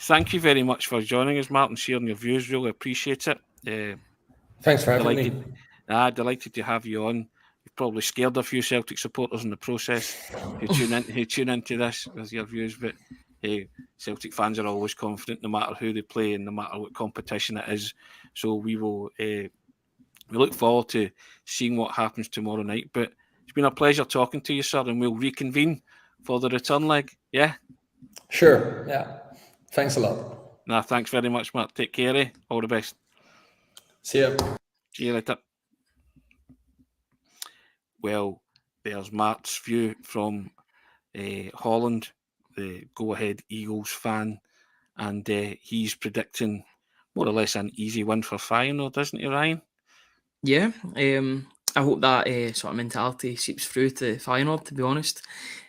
thank you very much for joining us, Mart, and sharing your views. Really appreciate it. Thanks for having me. Delighted to have you on. You've probably scared a few Celtic supporters in the process who tune into this with your views, but hey, Celtic fans are always confident no matter who they play and no matter what competition it is. So we will we look forward to seeing what happens tomorrow night. But it's been a pleasure talking to you, sir, and we'll reconvene for the return leg. Yeah? Sure. Yeah. Thanks a lot. Thanks very much, Matt. Take care, eh? All the best. See ya. See you later. Well, there's Mart's view from Holland, the go-ahead Eagles fan, and he's predicting more or less an easy win for Feyenoord, doesn't he, Ryan? Yeah, I hope that sort of mentality seeps through to Feyenoord, to be honest.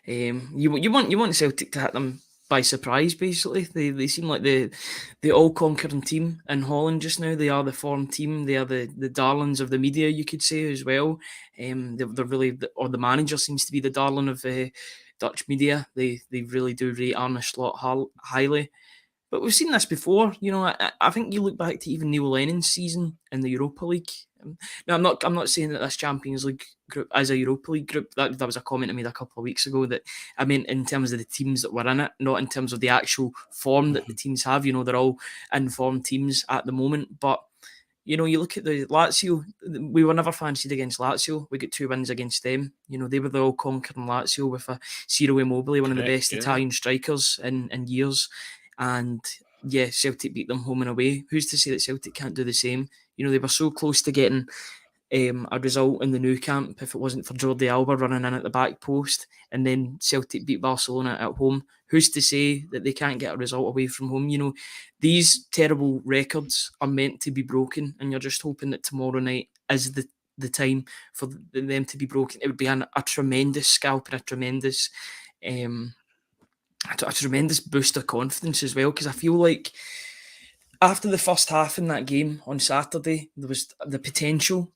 You want Celtic to hit them by surprise, basically. They seem like the all-conquering team in Holland just now. They are the form team. They are the darlings of the media, you could say, as well. They're really, or the manager seems to be the darling of Dutch media. They really do rate Arne Slot highly. But we've seen this before. I think you look back to even Neil Lennon's season in the Europa League. Now, I'm not saying that this Champions League group is a Europa League group. That was a comment I made a couple of weeks ago, that I meant in terms of the teams that were in it, not in terms of the actual form that the teams have. They're all informed teams at the moment. But, you look at the Lazio, we were never fancied against Lazio. We got 2 wins against them. They were the all-conquering Lazio with a Ciro Immobile, one of the best Italian strikers in years. And yeah, Celtic beat them home and away. Who's to say that Celtic can't do the same? They were so close to getting a result in the Nou Camp if it wasn't for Jordi Alba running in at the back post, and then Celtic beat Barcelona at home. Who's to say that they can't get a result away from home? These terrible records are meant to be broken, and you're just hoping that tomorrow night is the time for them to be broken. It would be a tremendous scalp and a tremendous boost of confidence as well, because I feel like after the first half in that game on Saturday, there was the potential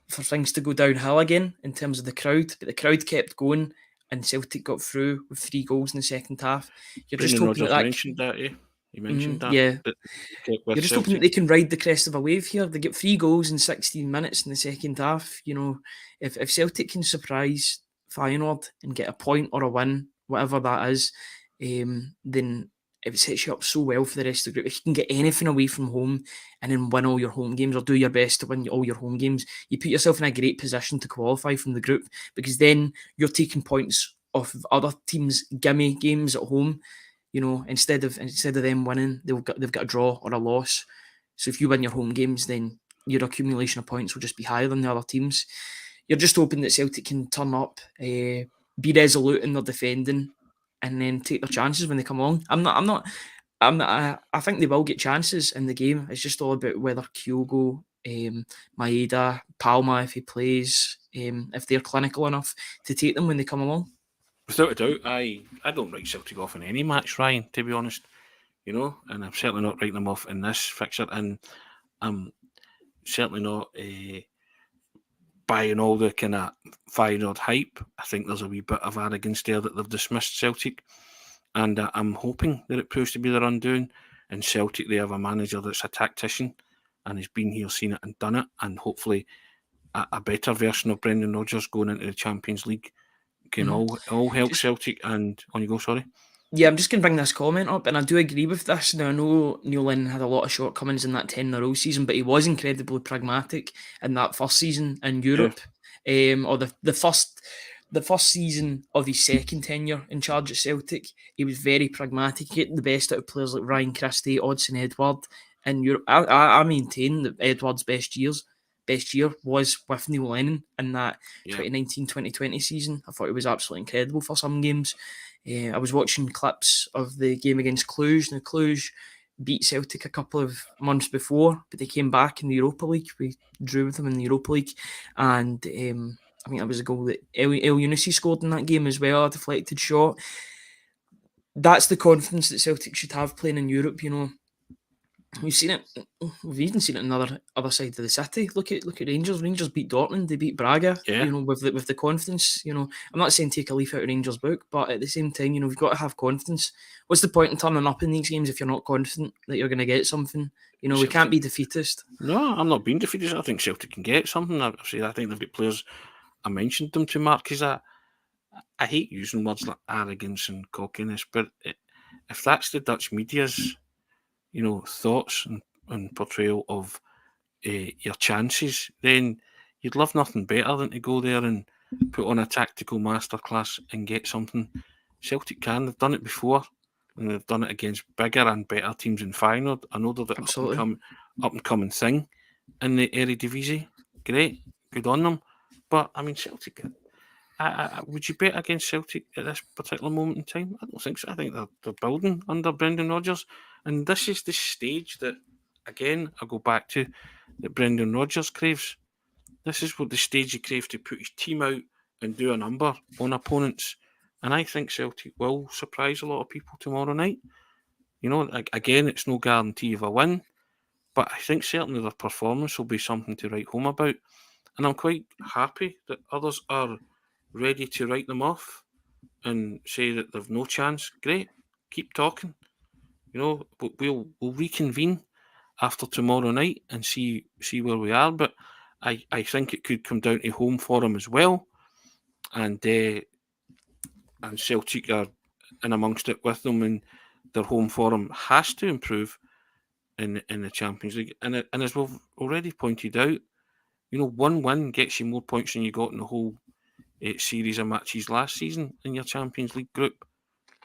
for things to go downhill again in terms of the crowd, but the crowd kept going and Celtic got through with 3 goals in the second half. You're just hoping that mentioned that, eh? You mentioned that. Yeah. You're just hoping that they can ride the crest of a wave here. They get 3 goals in 16 minutes in the second half. If Celtic can surprise Feyenoord and get a point or a win, whatever that is, then it sets you up so well for the rest of the group. If you can get anything away from home and then win all your home games, or do your best to win all your home games, you put yourself in a great position to qualify from the group, because then you're taking points off of other teams' gimme games at home. Instead of them winning, they've got a draw or a loss. So if you win your home games, then your accumulation of points will just be higher than the other teams. You're just hoping that Celtic can turn up, be resolute in their defending, and then take their chances when they come along. I think they will get chances in the game. It's just all about whether Kyogo, Maeda, Palma, if he plays, if they're clinical enough to take them when they come along. Without a doubt, I don't write Celtic off in any match, Ryan, to be honest. And I'm certainly not writing them off in this fixture, and I'm certainly not buying all the kind of Feyenoord hype. I think there's a wee bit of arrogance there that they've dismissed Celtic, and I'm hoping that it proves to be their undoing. In Celtic, they have a manager that's a tactician and has been here, seen it and done it, and hopefully a better version of Brendan Rodgers going into the Champions League can all help Celtic. And on you go, sorry. Yeah, I'm just going to bring this comment up, and I do agree with this. Now, I know Neil Lennon had a lot of shortcomings in that 10-in-a-row season, but he was incredibly pragmatic in that first season in Europe, or the first season of his second tenure in charge at Celtic. He was very pragmatic, getting the best out of players like Ryan Christie, Odsonne Edouard in Europe. I maintain that Edouard's best year was with Neil Lennon in that 2019-2020 season. I thought it was absolutely incredible for some games. I was watching clips of the game against Cluj. Now, Cluj beat Celtic a couple of months before, but they came back in the Europa League. We drew with them in the Europa League, and I think that was a goal that El Younousi scored in that game as well, a deflected shot. That's the confidence that Celtic should have playing in Europe. We've seen it. We've even seen it on the other side of the city. Look at Rangers. Rangers beat Dortmund. They beat Braga. Yeah. With the confidence. I'm not saying take a leaf out of Rangers' book, but at the same time, we've got to have confidence. What's the point in turning up in these games if you're not confident that you're going to get something? We can't be defeatist. No, I'm not being defeatist. I think Celtic can get something. I think they've got players. I mentioned them to Mart because I hate using words like arrogance and cockiness, but if that's the Dutch media's thoughts and portrayal of your chances, then you'd love nothing better than to go there and put on a tactical masterclass and get something. Celtic can. They've done it before, and they've done it against bigger and better teams in Feyenoord. I know they're the up and coming thing in the Eredivisie. Great, good on them. But I mean, Celtic. Would you bet against Celtic at this particular moment in time? I don't think so. I think they're building under Brendan Rodgers. And this is the stage that, again, I go back to, that Brendan Rodgers craves. This is what the stage he craves, to put his team out and do a number on opponents. And I think Celtic will surprise a lot of people tomorrow night. Again, it's no guarantee of a win, but I think certainly their performance will be something to write home about. And I'm quite happy that others are ready to write them off and say that they've no chance. Great, keep talking. But we'll reconvene after tomorrow night and see where we are. But I think it could come down to home form as well, and Celtic are in amongst it with them, and their home form has to improve in the Champions League. And as we've already pointed out, one win gets you more points than you got in the whole series of matches last season in your Champions League group.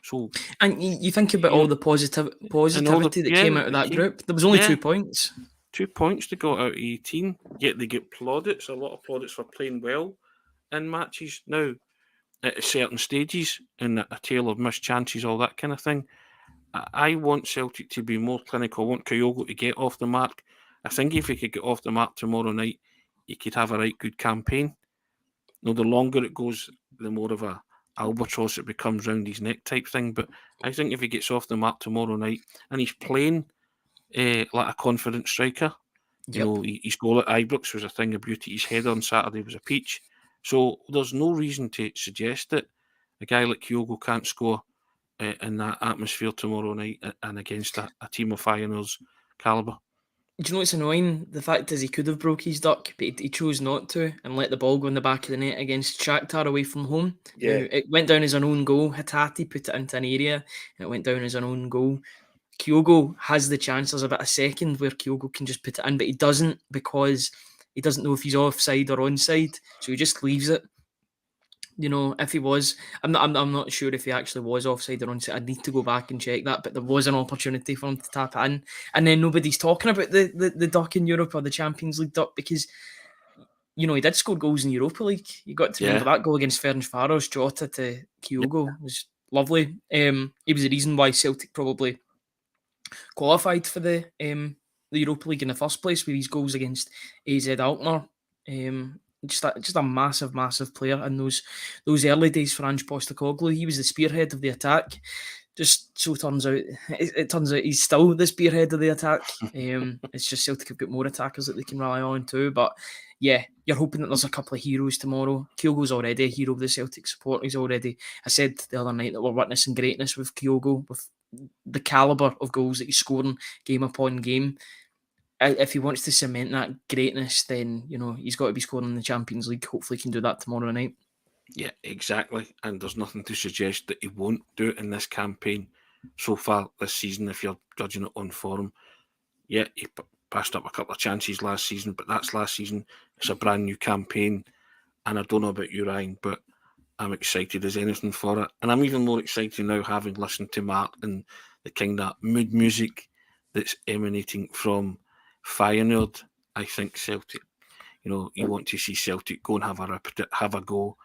So, and you think about all the positivity that came out of that group. There was only 2 points. 2 points they got out of 18, yet they get plaudits. A lot of plaudits for playing well in matches. Now, at certain stages, in a tale of missed chances, all that kind of thing, I want Celtic to be more clinical. I want Kyogo to get off the mark. I think if he could get off the mark tomorrow night, he could have a right good campaign. The longer it goes, the more of a albatross it becomes round his neck type thing. But I think if he gets off the mark tomorrow night and he's playing like a confident striker, his goal at Ibrox was a thing of beauty. His header on Saturday was a peach. So there's no reason to suggest that a guy like Kyogo can't score in that atmosphere tomorrow night and against a team of Feyenoord's calibre. Do you know what's annoying? The fact is he could have broke his duck, but he chose not to and let the ball go in the back of the net against Shakhtar away from home. Yeah. Now, it went down as an own goal. Haggerty put it into an area and it went down as an own goal. Kyogo has the chance. There's about a second where Kyogo can just put it in, but he doesn't because he doesn't know if he's offside or onside, so he just leaves it. You know, if he was, I'm not sure if he actually was offside or onside. I'd need to go back and check that, but there was an opportunity for him to tap it in, and then nobody's talking about the duck in Europe or the Champions League duck because you know he did score goals in Europa League. You got to remember that goal against Ferencváros, Jota to Kyogo was lovely. He was the reason why Celtic probably qualified for the Europa League in the first place with his goals against AZ Alkmaar. Just a massive player in those early days for Ange Postecoglou. He was the spearhead of the attack. Just so it turns out he's still the spearhead of the attack. It's just Celtic have got more attackers that they can rely on too. But yeah, you're hoping that there's a couple of heroes tomorrow. Kyogo's already a hero of the Celtic support. I said the other night that we're witnessing greatness with Kyogo, with the calibre of goals that he's scoring game upon game. If he wants to cement that greatness, then you know he's got to be scoring in the Champions League. Hopefully, he can do that tomorrow night. Yeah, exactly. And there's nothing to suggest that he won't do it in this campaign so far this season. If you're judging it on form, yeah, he passed up a couple of chances last season, but that's last season. It's a brand new campaign, and I don't know about you, Ryan, but I'm excited as anything for it. And I'm even more excited now having listened to Mart and the kind of mood music that's emanating from Feyenoord. I think Celtic, you want to see Celtic go and have a go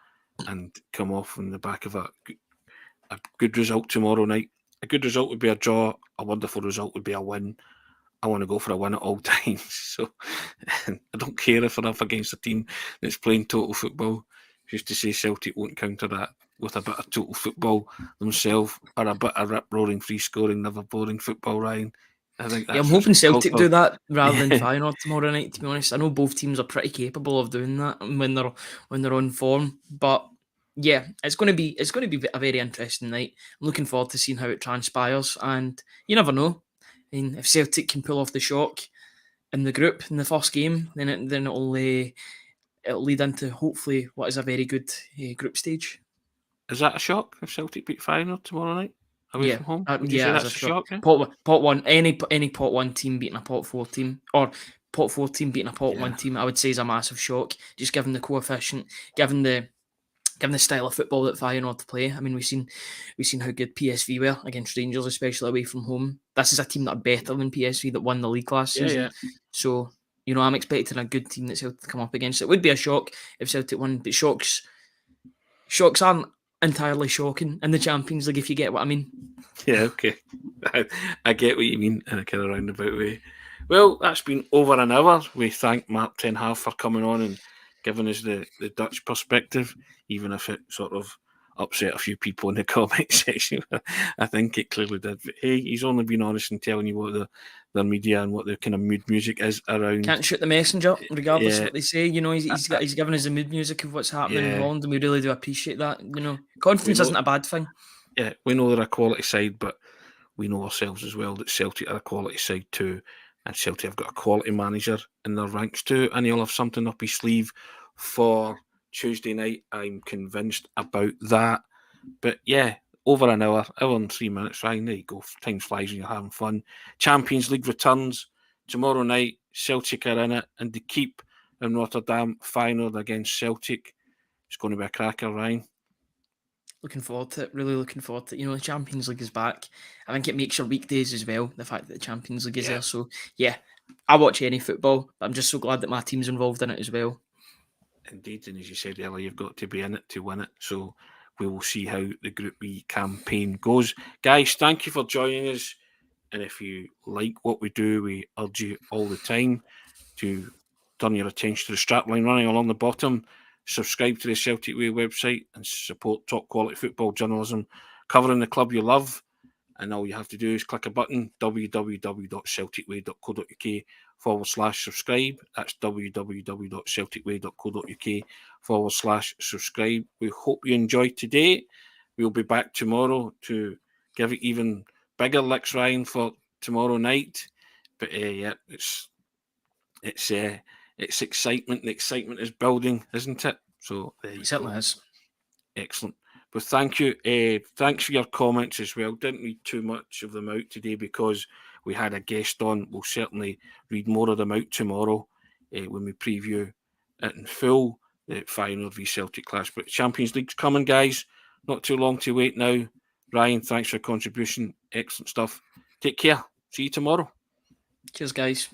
and come off on the back of a good result tomorrow night. A good result would be a draw. A wonderful result would be a win. I want to go for a win at all times. So I don't care if I'm up against a team that's playing total football. Just to say Celtic won't counter that with a bit of total football themselves or a bit of rip-roaring, free-scoring, never boring football, Ryan. I think that's I'm hoping Celtic do that rather than Yeah. Feyenoord tomorrow night. To be honest, I know both teams are pretty capable of doing that when they're on form. But yeah, it's going to be a very interesting night. I'm looking forward to seeing how it transpires, and you never know. I mean, if Celtic can pull off the shock in the group in the first game, then it'll lead into hopefully what is a very good group stage. Is that a shock if Celtic beat Feyenoord tomorrow night away Yeah, from home? Would you say yeah, that's as a a shock. shock? Yeah? Pot one, any pot one team beating a pot four team, or pot four team beating a pot one team, I would say is a massive shock. Just given the coefficient, given the style of football that Feyenoord play. I mean, we've seen how good PSV were against Rangers, especially away from home. This is a team that are better than PSV that won the league last season. So I'm expecting a good team that Celtic to come up against. It would be a shock if Celtic won, but shocks aren't entirely shocking in the Champions League, if you get what I mean. Yeah, okay. I get what you mean in a kind of roundabout way. Well, that's been over an hour. We thank Mart 10 Half for coming on and giving us the Dutch perspective, even if it sort of upset a few people in the comment section. I think it clearly did. But hey, he's only been honest and telling you what the media and what the kind of mood music is around. Can't shoot the messenger, regardless of what they say. He's given us the mood music of what's happening in Holland, and we really do appreciate that. Confidence isn't a bad thing. Yeah, we know they're a quality side, but we know ourselves as well that Celtic are a quality side too, and Celtic have got a quality manager in their ranks too, and he'll have something up his sleeve for Tuesday night. I'm convinced about that. But yeah, over an hour and 3 minutes, Ryan. There you go. Time flies when you're having fun. Champions League returns tomorrow night. Celtic are in it, and the Kuip in Rotterdam, Feyenoord against Celtic. It's going to be a cracker, Ryan. Looking forward to it. Really looking forward to it. The Champions League is back. I think it makes your weekdays as well, the fact that the Champions League is there. So, yeah, I watch any football, but I'm just so glad that my team's involved in it as well. Indeed, and as you said earlier, you've got to be in it to win it. So we will see how the Group B campaign goes. Guys, thank you for joining us. And if you like what we do, we urge you all the time to turn your attention to the strapline running along the bottom. Subscribe to the Celtic Way website and support top quality football journalism covering the club you love. And all you have to do is click a button, www.celticway.co.uk/subscribe. That's www.celticway.co.uk/subscribe. We hope you enjoyed today. We'll be back tomorrow to give it even bigger licks, Ryan, for tomorrow night. But yeah, it's it's excitement. The excitement is building, isn't it? So there you It certainly go. is. Excellent. Well, thank you. Thanks for your comments as well. Didn't read too much of them out today because we had a guest on. We'll certainly read more of them out tomorrow when we preview it in full. The Feyenoord v Celtic clash. But Champions League's coming, guys. Not too long to wait now. Ryan, thanks for your contribution. Excellent stuff. Take care. See you tomorrow. Cheers, guys.